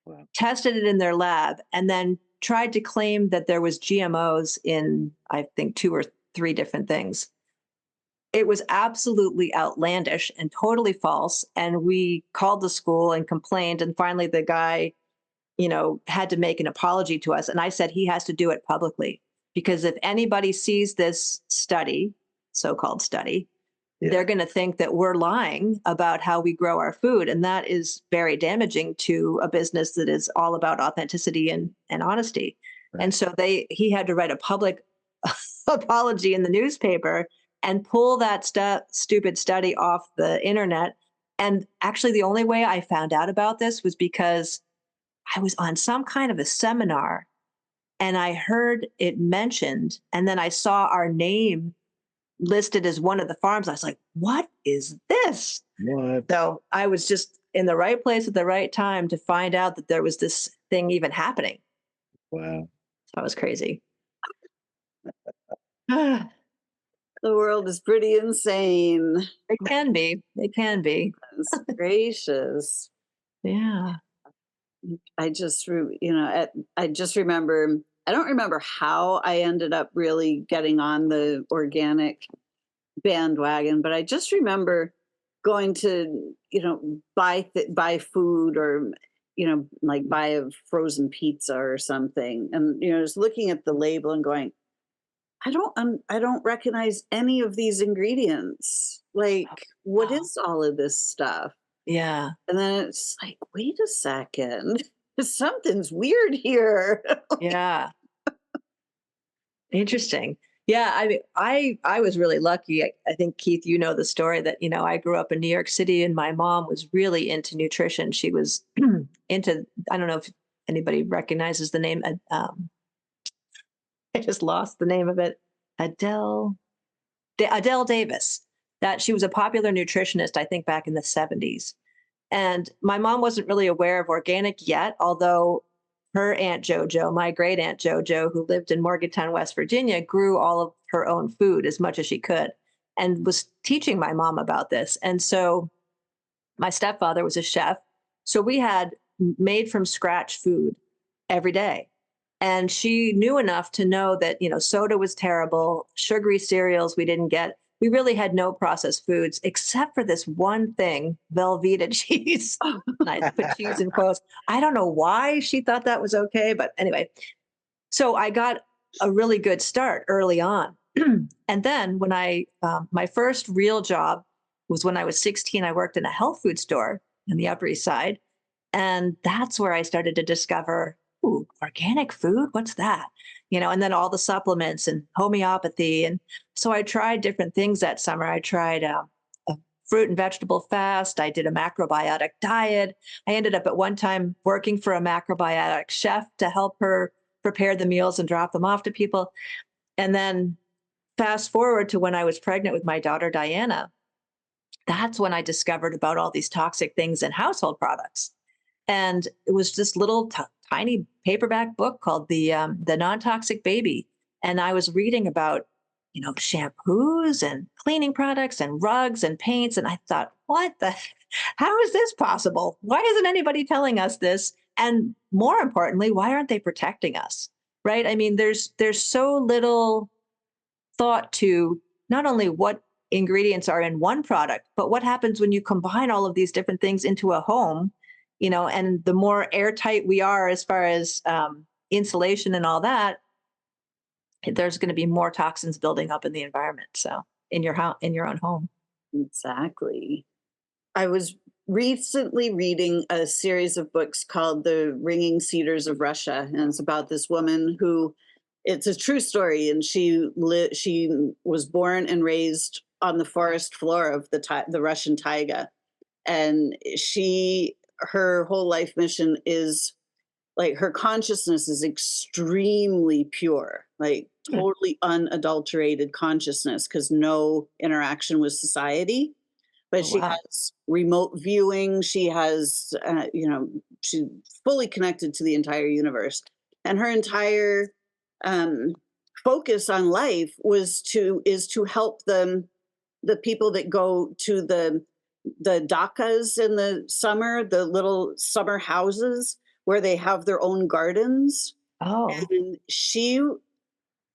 Wow. tested it in their lab, and then tried to claim that there was GMOs in, I think, two or three different things. It was absolutely outlandish and totally false. And we called the school and complained. And finally, the guy, had to make an apology to us. And I said he has to do it publicly, because if anybody sees this study, so-called study, Yeah. they're going to think that we're lying about how we grow our food. And that is very damaging to a business that is all about authenticity and honesty. And Right. so he had to write a public apology in the newspaper and pull that stupid study off the internet. And actually, the only way I found out about this was because I was on some kind of a seminar and I heard it mentioned, and then I saw our name listed as one of the farms. I was like, what is this? What? So I was just in the right place at the right time to find out that there was this thing even happening. Wow. So that was crazy. It The world is pretty insane. can be. It can be. Goodness gracious. Yeah. I just, I just remember, I don't remember how I ended up really getting on the organic bandwagon, but I just remember going to, buy food, or, like buy a frozen pizza or something. And, just looking at the label and going, I don't recognize any of these ingredients. Like, what Wow. is all of this stuff? Yeah. And then it's like, wait a second, something's weird here. Yeah. Interesting. Yeah, I mean, I was really lucky. I think, Keith, you know the story that, I grew up in New York City and my mom was really into nutrition. She was into, I don't know if anybody recognizes the name. I just lost the name of it. Adele Davis. That she was a popular nutritionist, I think, back in the 70s. And my mom wasn't really aware of organic yet, although her Aunt JoJo, my great Aunt JoJo, who lived in Morgantown, West Virginia, grew all of her own food as much as she could and was teaching my mom about this. And so my stepfather was a chef. So we had made from scratch food every day. And she knew enough to know that, soda was terrible, sugary cereals we didn't get. We really had no processed foods except for this one thing, Velveeta cheese. And I put cheese in quotes. I don't know why she thought that was okay, but anyway. So I got a really good start early on. And then when my first real job was when I was 16. I worked in a health food store in the Upper East Side. And that's where I started to discover, ooh, organic food? What's that? And then all the supplements and homeopathy. And so I tried different things that summer. I tried a fruit and vegetable fast. I did a macrobiotic diet. I ended up at one time working for a macrobiotic chef to help her prepare the meals and drop them off to people. And then fast forward to when I was pregnant with my daughter, Diana, that's when I discovered about all these toxic things in household products. And it was this little tiny paperback book called the Non-Toxic Baby. And I was reading about, shampoos and cleaning products and rugs and paints. And I thought, how is this possible? Why isn't anybody telling us this? And more importantly, why aren't they protecting us? Right? I mean, there's so little thought to not only what ingredients are in one product, but what happens when you combine all of these different things into a home, and the more airtight we are as far as insulation and all that, there's going to be more toxins building up in the environment. So in your house, in your own home. Exactly. I was recently reading a series of books called The Ringing Cedars of Russia, and it's about this woman who, it's a true story, and she was born and raised on the forest floor of the Russian taiga, and her whole life mission is, like, her consciousness is extremely pure, like Hmm. totally unadulterated consciousness, because no interaction with society. But Oh, she wow. has remote viewing. She has, she's fully connected to the entire universe, and her entire um, focus on life is to help the people that go to the dakas in the summer, the little summer houses where they have their own gardens. Oh, And she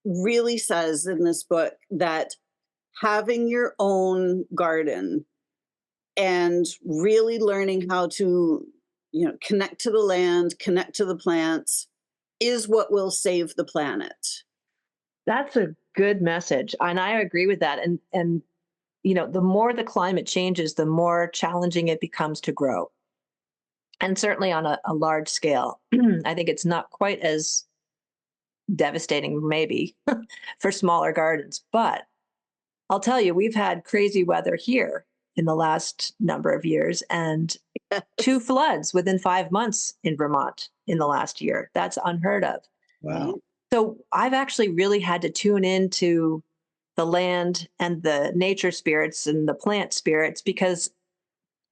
really says in this book that having your own garden and really learning how to, connect to the land, connect to the plants, is what will save the planet. that's a good message. And I agree with that. And the more the climate changes, the more challenging it becomes to grow. And certainly on a large scale. I think it's not quite as devastating, maybe, for smaller gardens. But I'll tell you, we've had crazy weather here in the last number of years, and two floods within 5 months in Vermont in the last year. That's unheard of. Right? Wow. So I've actually really had to tune into the land and the nature spirits and the plant spirits, because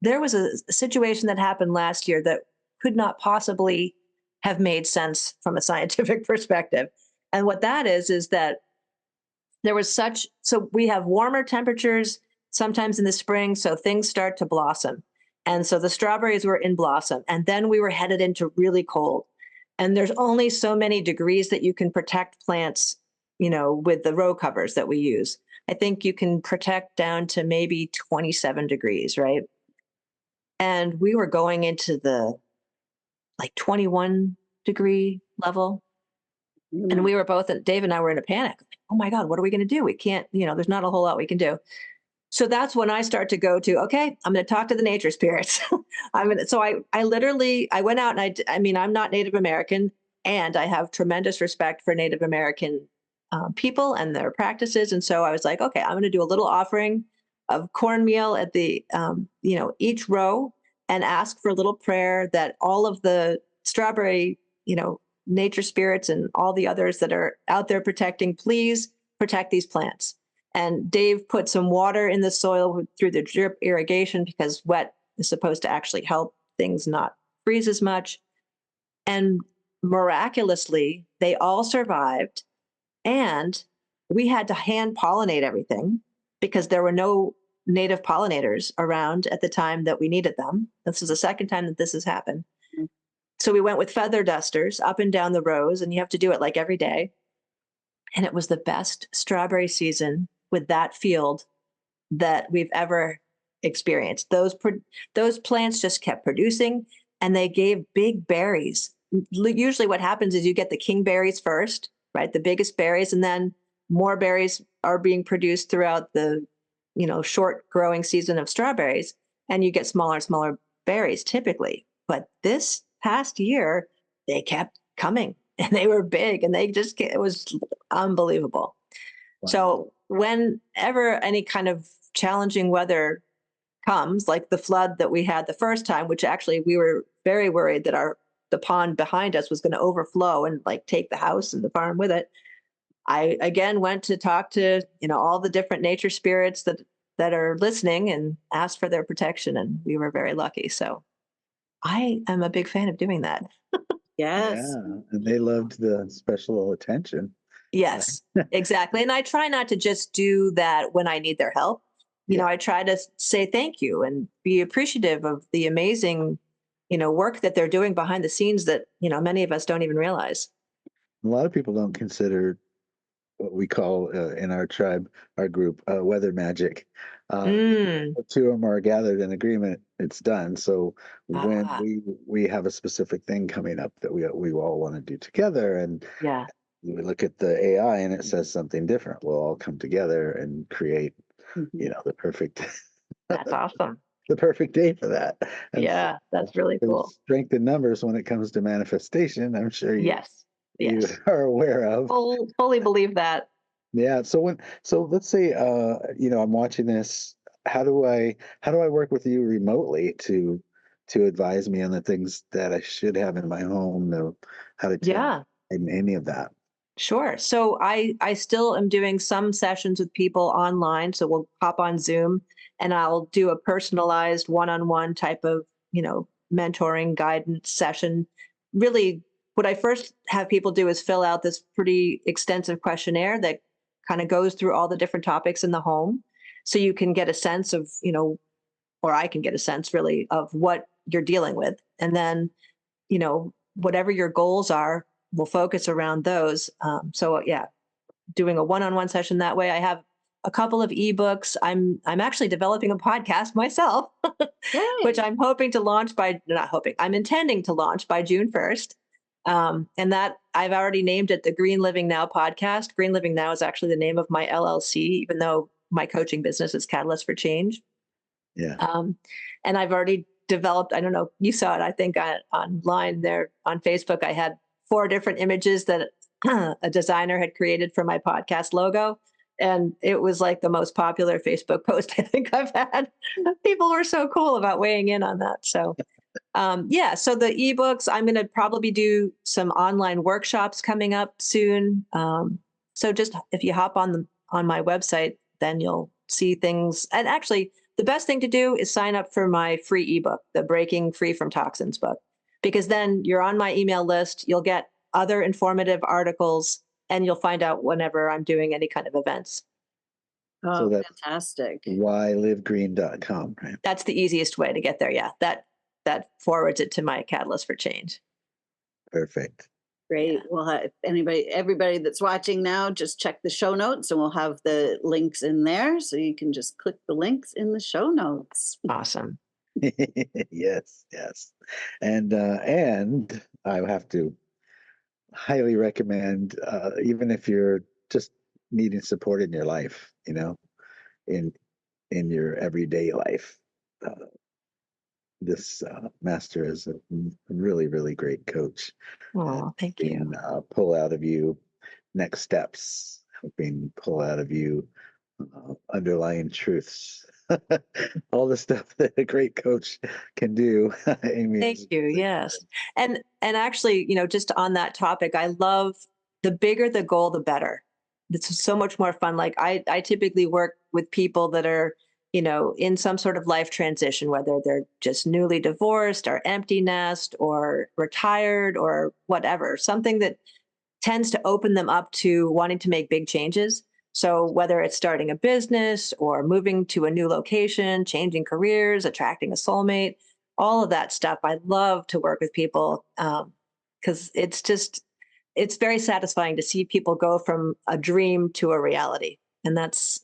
there was a situation that happened last year that could not possibly have made sense from a scientific perspective. And what that is that so we have warmer temperatures sometimes in the spring, so things start to blossom. And so the strawberries were in blossom, and then we were headed into really cold. And there's only so many degrees that you can protect plants, with the row covers that we use. I think you can protect down to maybe 27 degrees, right? And we were going into the like 21-degree level. And Mm. we were both, Dave and I were in a panic. Like, oh my God, what are we going to do? We can't, there's not a whole lot we can do. So that's when I start to go to, okay, I'm going to talk to the nature spirits. I went out and I mean, I'm not Native American, and I have tremendous respect for Native American people and their practices. And so I was like, okay, I'm going to do a little offering of cornmeal at the, each row, and ask for a little prayer that all of the strawberry, nature spirits and all the others that are out there protecting, please protect these plants. And Dave put some water in the soil through the drip irrigation, because wet is supposed to actually help things not freeze as much. And miraculously, they all survived. And we had to hand pollinate everything because there were no native pollinators around at the time that we needed them. This is the second time that this has happened. So we went with feather dusters up and down the rows, and you have to do it like every day. And it was the best strawberry season with that field that we've ever experienced. Those plants just kept producing, and they gave big berries. Usually what happens is you get the king berries first, right? The biggest berries, and then more berries are being produced throughout the, short growing season of strawberries, and you get smaller and smaller berries typically. But this past year, they kept coming, and they were big, and it was unbelievable. Wow. So whenever any kind of challenging weather comes, like the flood that we had the first time, which actually we were very worried that the pond behind us was going to overflow and like take the house and the farm with it. I again went to talk to, all the different nature spirits that are listening, and asked for their protection, and we were very lucky. So I am a big fan of doing that. Yes. Yeah. And they loved the special attention. Yes, exactly. And I try not to just do that when I need their help. Yeah. I try to say thank you and be appreciative of the amazing, work that they're doing behind the scenes that, many of us don't even realize. A lot of people don't consider what we call in our tribe, our group, weather magic. Uh, Mm. two of them are gathered in agreement, it's done. So when Ah, we have a specific thing coming up that we all want to do together, and yeah, we look at the AI and it says something different, we'll all come together and create, Mhm. the perfect that's awesome. the perfect day for that. And so Yeah, that's really cool. there's strength in numbers when it comes to manifestation. I'm sure Yes, you yes. are aware of. Fully believe that. Yeah. So let's say I'm watching this. How do I work with you remotely to advise me on the things that I should have in my home, how to tend Yeah. in any of that? Sure. So I still am doing some sessions with people online. So we'll hop on Zoom and I'll do a personalized one-on-one type of, mentoring guidance session. Really, what I first have people do is fill out this pretty extensive questionnaire that kind of goes through all the different topics in the home. So you can get a sense of, or I can get a sense really of what you're dealing with. And then whatever your goals are, we'll focus around those. So yeah, doing a one-on-one session that way. I have a couple of ebooks. I'm actually developing a podcast myself, which Yay. I'm hoping to launch by not hoping. I'm intending to launch by June 1st. And that I've already named it the Green Living Now podcast. Green Living Now is actually the name of my LLC, even though my coaching business is Catalyst for Change. Yeah. Um, and I've already developed, I don't know, you saw it, I think online there on Facebook, I had 4 different images that a designer had created for my podcast logo. And it was like the most popular Facebook post I think I've had. People were so cool about weighing in on that. So, yeah, so the ebooks, I'm going to probably do some online workshops coming up soon. So just if you hop on my website, then you'll see things. And actually, the best thing to do is sign up for my free ebook, the Breaking Free from Toxins book, because then you're on my email list. You'll get other informative articles, and you'll find out whenever I'm doing any kind of events. So Oh, that's fantastic. whylivegreen.com, right? That's the easiest way to get there. Yeah, that forwards it to my Catalyst for Change. Perfect. Great. Yeah. We'll have everybody that's watching now, just check the show notes and we'll have the links in there. So you can just click the links in the show notes. Awesome. Yes, yes. And I have to highly recommend, even if you're just needing support in your life, in your everyday life. Uh, this master is a really, really great coach, and Oh, thank helping you. pull out of you next steps, helping pull out of you underlying truths. All the stuff that a great coach can do. Amy Thank is you. Yes. And actually, just on that topic, I love the bigger the goal, the better. It's so much more fun. Like I typically work with people that are, in some sort of life transition, whether they're just newly divorced or empty nest or retired or whatever, something that tends to open them up to wanting to make big changes. So whether it's starting a business or moving to a new location, changing careers, attracting a soulmate, all of that stuff, I love to work with people because it's very satisfying to see people go from a dream to a reality, and that's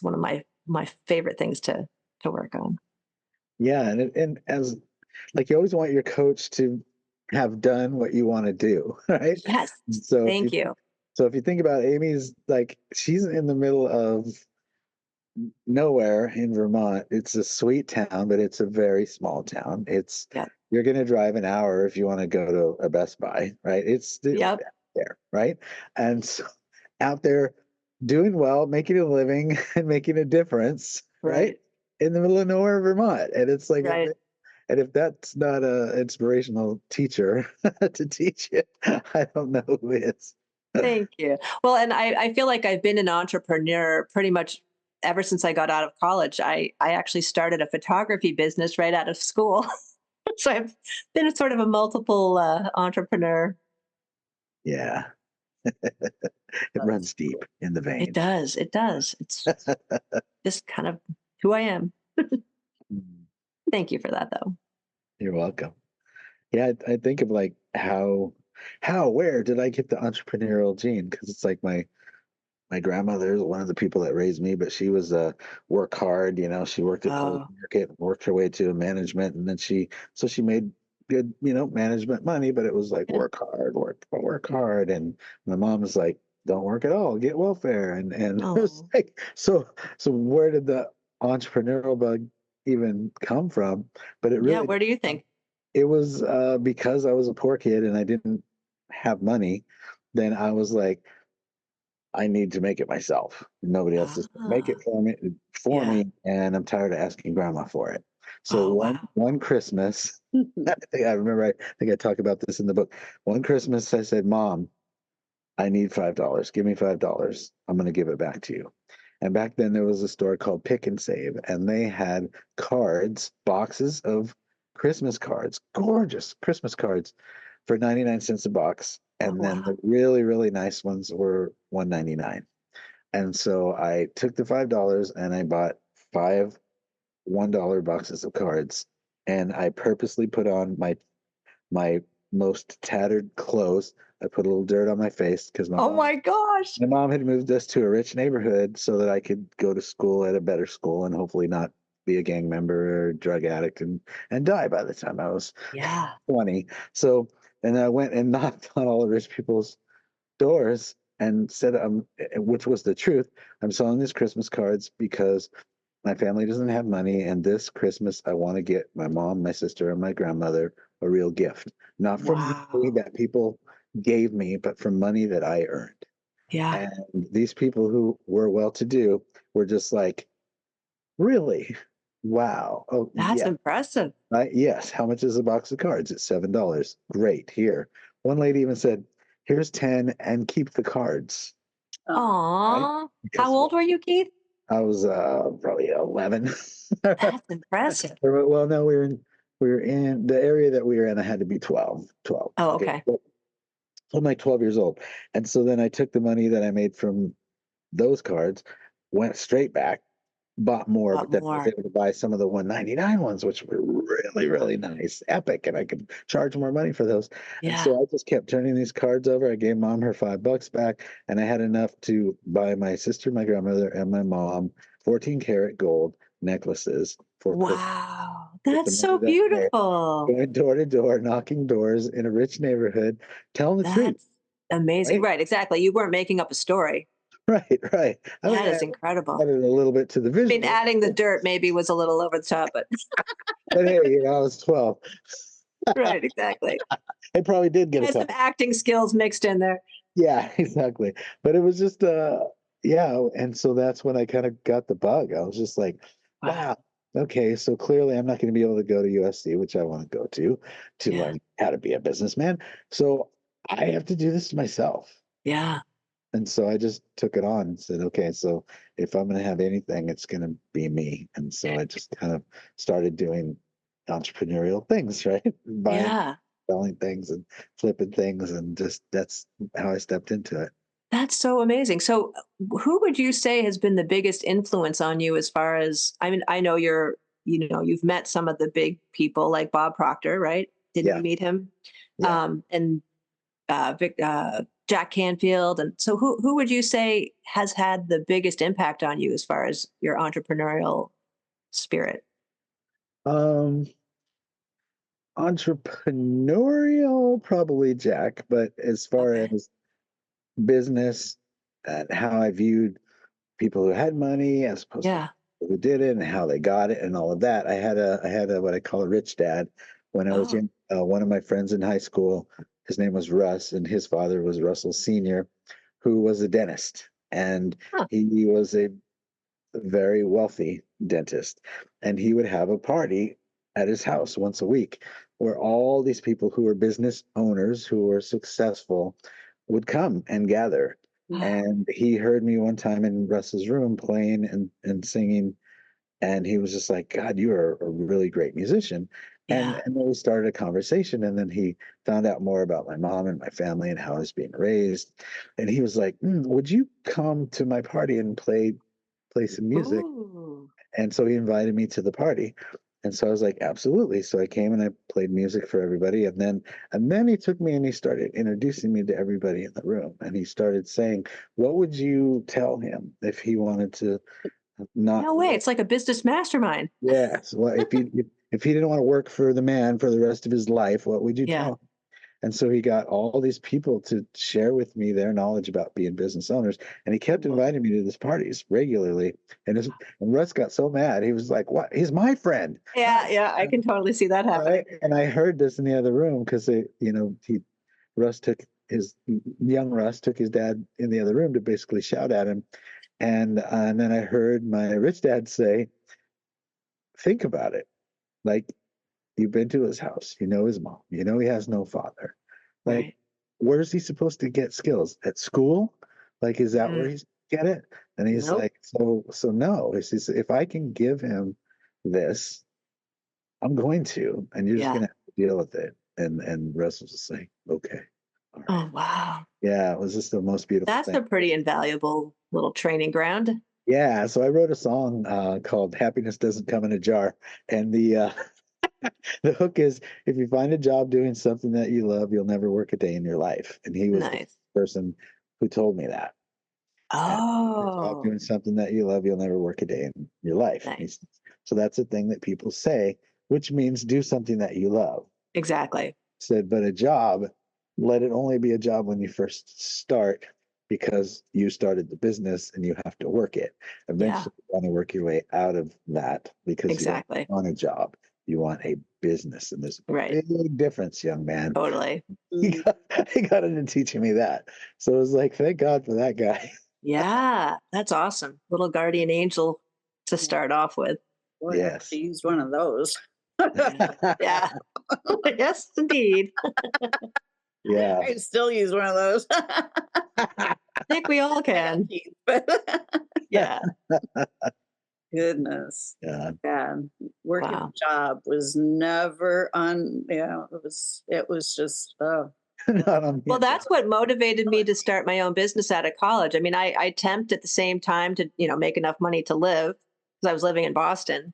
one of my favorite things to work on. Yeah, and as like you always want your coach to have done what you want to do, right? Yes, So if you thank you. so if you think about Amy's, like she's in the middle of nowhere in Vermont. It's a sweet town, but it's a very small town. Yeah. You're going to drive an hour if you want to go to a Best Buy, right? It's Yep. there, right? And so out there doing well, making a living and making a difference, right? Right. In the middle of nowhere, Vermont. And it's like, Right. and if that's not a inspirational teacher to teach you, I don't know who is. Thank you. Well, and I feel like I've been an entrepreneur pretty much ever since I got out of college. I actually started a photography business right out of school. So I've been sort of a multiple entrepreneur. Yeah, it runs deep in the It veins. does. It does. It's just kind of who I am. Mm, Thank you for that, though. you're welcome. Yeah, I think of like where did I get the entrepreneurial gene? Because it's like my grandmother is one of the people that raised me, but she was work hard. She worked at Polish Oh, Market, worked her way to management, and then she made good, management money. But it was like yeah. work hard, work hard, and my mom was like, "Don't work at all, get welfare," and it was Oh, like, so where did the entrepreneurial bug even come from? But it yeah. really Where do you think? it was because I was a poor kid and I didn't have money. Then I was like, I need to make it myself. Nobody else is gonna make it Ah, for yeah. me, and I'm tired of asking grandma for it. So Oh, one wow. one Christmas, I remember I think I talk about this in the book. One Christmas I said, "Mom, I need $5. Give me $5. I'm gonna give it back to you." And back then there was a store called Pick and Save, and they had cards, boxes of Christmas cards, gorgeous Christmas cards for 99 cents a box. Oh, And then wow. the really, really nice ones were 1.99. And so I took the $5 and I bought five $1 boxes of cards. And I purposely put on my most tattered clothes. I put a little dirt on my face because my Oh mom my gosh. my mom had moved us to a rich neighborhood so that I could go to school at a better school and hopefully not be a gang member or drug addict and die by the time I was Yeah. 20. So, and I went and knocked on all the rich people's doors and said, which was the truth. I'm selling these Christmas cards because my family doesn't have money, and this Christmas I want to get my mom, my sister, and my grandmother a real gift, not from money Wow. that people gave me, but from money that I earned. Yeah. And these people who were well to do were just like, really? Wow. Oh, That's yeah. impressive. Right? Yes. How much is a box of cards? It's $7. Great. Here. One lady even said, here's 10 and keep the cards. Oh, Right? Aw. How Because old were you, Keith? I was probably 11. That's impressive. Well, no, we were in the area that we were in. I had to be 12. 12. Oh, Okay. okay. So I'm like 12 years old. And so then I took the money that I made from those cards, went straight back, bought more, But but then I was more. able to buy some of the 199 ones, which were really, really nice, epic, and I could charge more money for those. And Yeah. so I just kept turning these cards over. I gave mom her $5 back, and I had enough to buy my sister, my grandmother, and my mom 14 karat gold necklaces for Christmas Wow. with the That's money so that I made. beautiful. Going door to door, knocking doors in a rich neighborhood, telling the truth, That's amazing. right? Right, exactly. You weren't making up a story. Right, right. I mean, That I is incredible. added a little bit to the I mean, visual, adding the dirt maybe was a little over the top, but but hey, I was 12. right, exactly. I probably did get a Has some couple. acting skills mixed in there. Yeah, exactly. But it was just yeah, and so that's when I kind of got the bug. I was just like, Wow. wow, okay, so clearly I'm not going to be able to go to USC, which I want to go to Yeah. learn how to be a businessman. So I have to do this myself. Yeah. And so I just took it on and said, okay, so if I'm going to have anything, it's going to be me. And so I just kind of started doing entrepreneurial things, right? Buying, Yeah. selling things and flipping things. And just that's how I stepped into it. That's so amazing. So, who would you say has been the biggest influence on you as far as, I mean, I know you've met some of the big people like Bob Proctor, right? Didn't you Yeah. meet him? Yeah. And Jack Canfield. And so, who would you say has had the biggest impact on you as far as your entrepreneurial spirit? Um, Entrepreneurial, probably Jack, but as far Okay. as business and how I viewed people who had money as opposed to Yeah. people who didn't and how they got it and all of that. I had a what I call a rich dad when I was Oh. young. One of my friends in high school, his name was Russ, and his father was Russell Senior, who was a dentist, and Huh. he was a very wealthy dentist, and he would have a party at his house once a week where all these people who were business owners who were successful would come and gather. Wow. And he heard me one time in Russ's room playing and singing, and he was just like, God, you are a really great musician. and Yeah. and then we started a conversation, and then he found out more about my mom and my family and how I was being raised, and he was like, would you come to my party and play some music? Ooh. And so he invited me to the party. And so I was like, absolutely. So I came and I played music for everybody. And then he took me and he started introducing me to everybody in the room. And he started saying, what would you tell him if he wanted to not No way. work? It's like a business mastermind. Yes. Well, if he didn't want to work for the man for the rest of his life, what would you Yeah. tell him? And so he got all these people to share with me their knowledge about being business owners. And he kept inviting me to these parties regularly. And Russ got so mad. He was like, what? He's my friend. Yeah, yeah, I can totally see that happening. Right. And I heard this in the other room because Russ took his young Russ took his dad in the other room to basically shout at him. And then I heard my rich dad say, think about it. Like, you've been to his house, you know his mom, you know he has no father. Like, Right. where's he supposed to get skills? At school? Like, is that where Mm, he's get it? And he's nope. like, so no. He says, if I can give him this, I'm going to, and you're just Yeah. gonna have to deal with it. And Russ was just like, okay, all right. Oh, wow. Yeah, it was just the most beautiful That's thing. a pretty invaluable little training ground. Yeah, so I wrote a song called "Happiness Doesn't Come in a Jar," and the the hook is, if you find a job doing something that you love, you'll never work a day in your life. And he was the Nice. person who told me that. And if you find a job Oh, doing something that you love, you'll never work a day in your life. And nice. so that's a thing that people say, which means do something that you love. Exactly. Said, but a job, let it only be a job when you first start because you started the business and you have to work it. Yeah, Eventually, you want to work your way out of that because you don't exactly. want a job. You want a business. And there's a Right. big difference, young man. Totally. He got into teaching me that. So it was like, thank God for that guy. Yeah, that's awesome. Little guardian angel to start off with. Boy, I Yes. could've used one of those. Yeah. Yes, indeed. Yeah. I still use one of those. I think we all I got can. teeth, but Yeah. goodness. Yeah. Yeah. Working Wow. a job was never on, it was just, oh, Not on Well, me. that's what motivated me to start my own business out of college. I mean, I temped at the same time to, make enough money to live because I was living in Boston.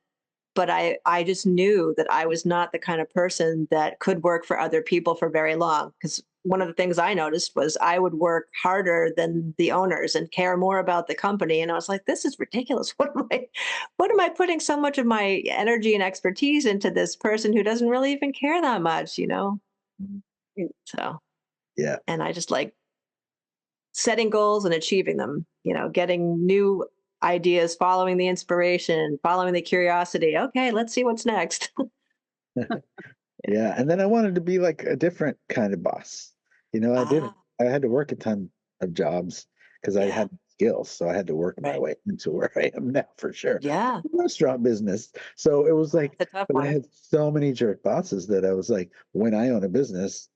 But I just knew that I was not the kind of person that could work for other people for very long. Because one of the things I noticed was I would work harder than the owners and care more about the company. And I was like, this is ridiculous. What am I putting so much of my energy and expertise into this person who doesn't really even care that much? So, Yeah. and I just like setting goals and achieving them, getting new ideas, following the inspiration, following the curiosity. Okay, let's see what's next. Yeah. And then I wanted to be like a different kind of boss. I didn't, Ah, I had to work a ton of jobs because I yeah, had skills. So I had to work my right. way into where I am now for sure. Yeah, Restaurant business. So it was like, that's a tough but I one. had so many jerk bosses that I was like, when I own a business,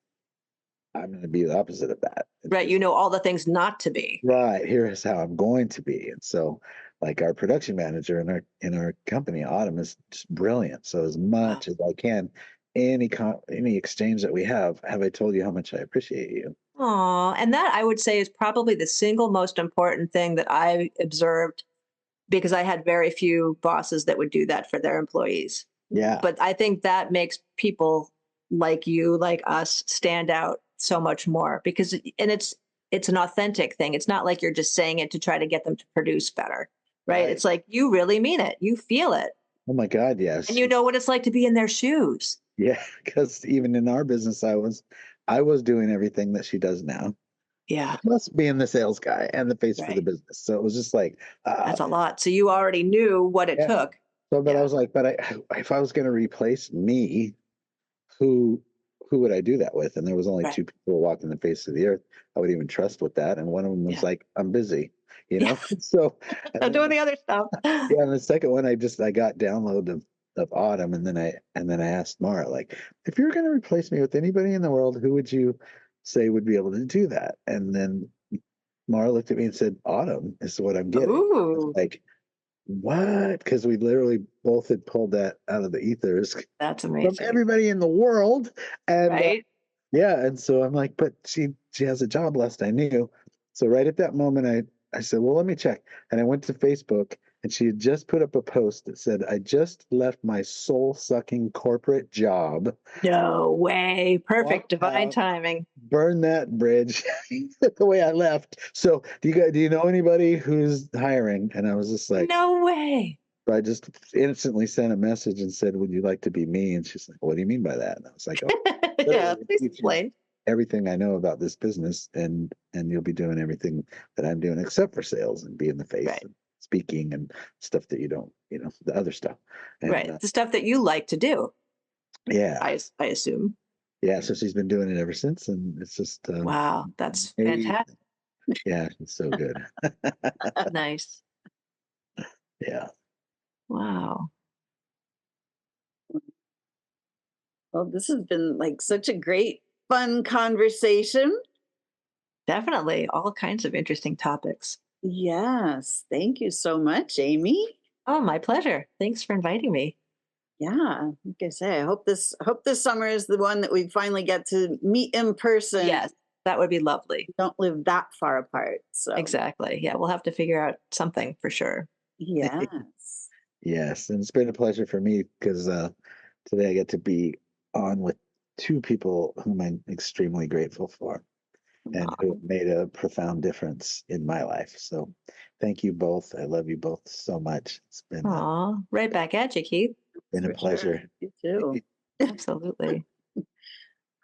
I'm going to be the opposite of that. Right. All the things not to be. Right, here's how I'm going to be. And so, like, our production manager in our company, Autumn, is just brilliant. So as Wow. much as I can, any exchange that we have I told you how much I appreciate you? Aw, and that I would say is probably the single most important thing that I observed because I had very few bosses that would do that for their employees. Yeah, But I think that makes people like you, like us, stand out so much more because and it's an authentic thing. It's not like you're just saying it to try to get them to produce better, right? right. It's like you really mean it. You feel it. Oh my God, And yes. you know what it's like to be in their shoes. Yeah, because even in our business, I was doing everything that she does now, Yeah, plus being the sales guy and the face for the right. business. So it was just like, That's a lot. So you already knew what it yeah. took. So, but I Yeah, was like, if I was going to replace me, who who would I do that with? And there was only right. two people walking the face of the earth I would even trust with that, and one of them was Yeah. like, "I'm busy," you Yeah. know. So, and I'm then doing the other stuff. yeah, and the second one, I got download of Autumn, and then I asked Mara, like, if you're going to replace me with anybody in the world, who would you say would be able to do that? And then Mara looked at me and said, "Autumn is what I'm getting." I was Ooh, like, what? Because we literally both had pulled that out of the ethers that's from amazing. everybody in the world. And Right? yeah, and so I'm like, but she has a job list. I knew. So right at that moment, I said, well, let me check, and I went to Facebook, and she had just put up a post that said, "I just left my soul-sucking corporate job. No way. Perfect. Walked Divine out, timing. burn that bridge the way I left." So, do you know anybody who's hiring? And I was just like, No way. I just instantly sent a message and said, "Would you like to be me?" And she's like, "What do you mean by that?" And I was like, "Oh, Yeah, literally please teach you explain. everything I know about this business, and you'll be doing everything that I'm doing except for sales and being the face Right. and speaking and stuff that you don't, the other stuff." And Right. The stuff that you like to do, yeah, I assume. yeah. So she's been doing it ever since, and it's just Wow, that's amazing. fantastic. Yeah, it's so good. Nice. Yeah. Wow. Well, this has been like such a great, fun conversation. Definitely. All kinds of interesting topics. Yes. Thank you so much, Amy. Oh, my pleasure. Thanks for inviting me. Yeah. Like I say, I hope this summer is the one that we finally get to meet in person. Yes, that would be lovely. We don't live that far apart. So Exactly. Yeah, we'll have to figure out something for sure. yes. Yes, and it's been a pleasure for me because today I get to be on with two people whom I'm extremely grateful for and who Aw. have made a profound difference in my life. So thank you both. I love you both so much. It's Aw, right back at you, Keith. been a For sure. pleasure. You too. Absolutely.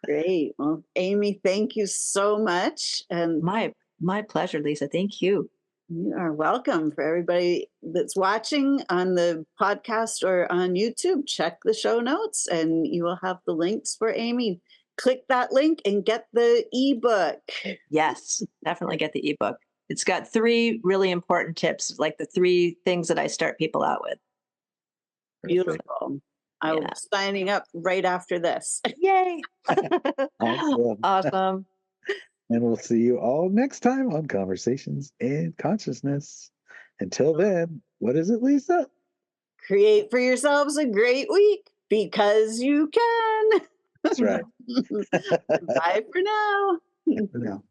Great. Well, Amy, thank you so much. And My pleasure, Lisa. Thank you. you are welcome. For everybody that's watching on the podcast or on YouTube, check the show notes and you will have the links for Amy. Click that link and get the ebook. Yes, definitely get the ebook. It's got 3 really important tips, like the 3 things that I start people out with. Perfect. Beautiful. I'm Yeah. signing up right after this. Yay. Awesome. Awesome. And we'll see you all next time on Conversations in Consciousness. Until then, what is it, Lisa? Create for yourselves a great week because you can. That's right. Bye for now. For now.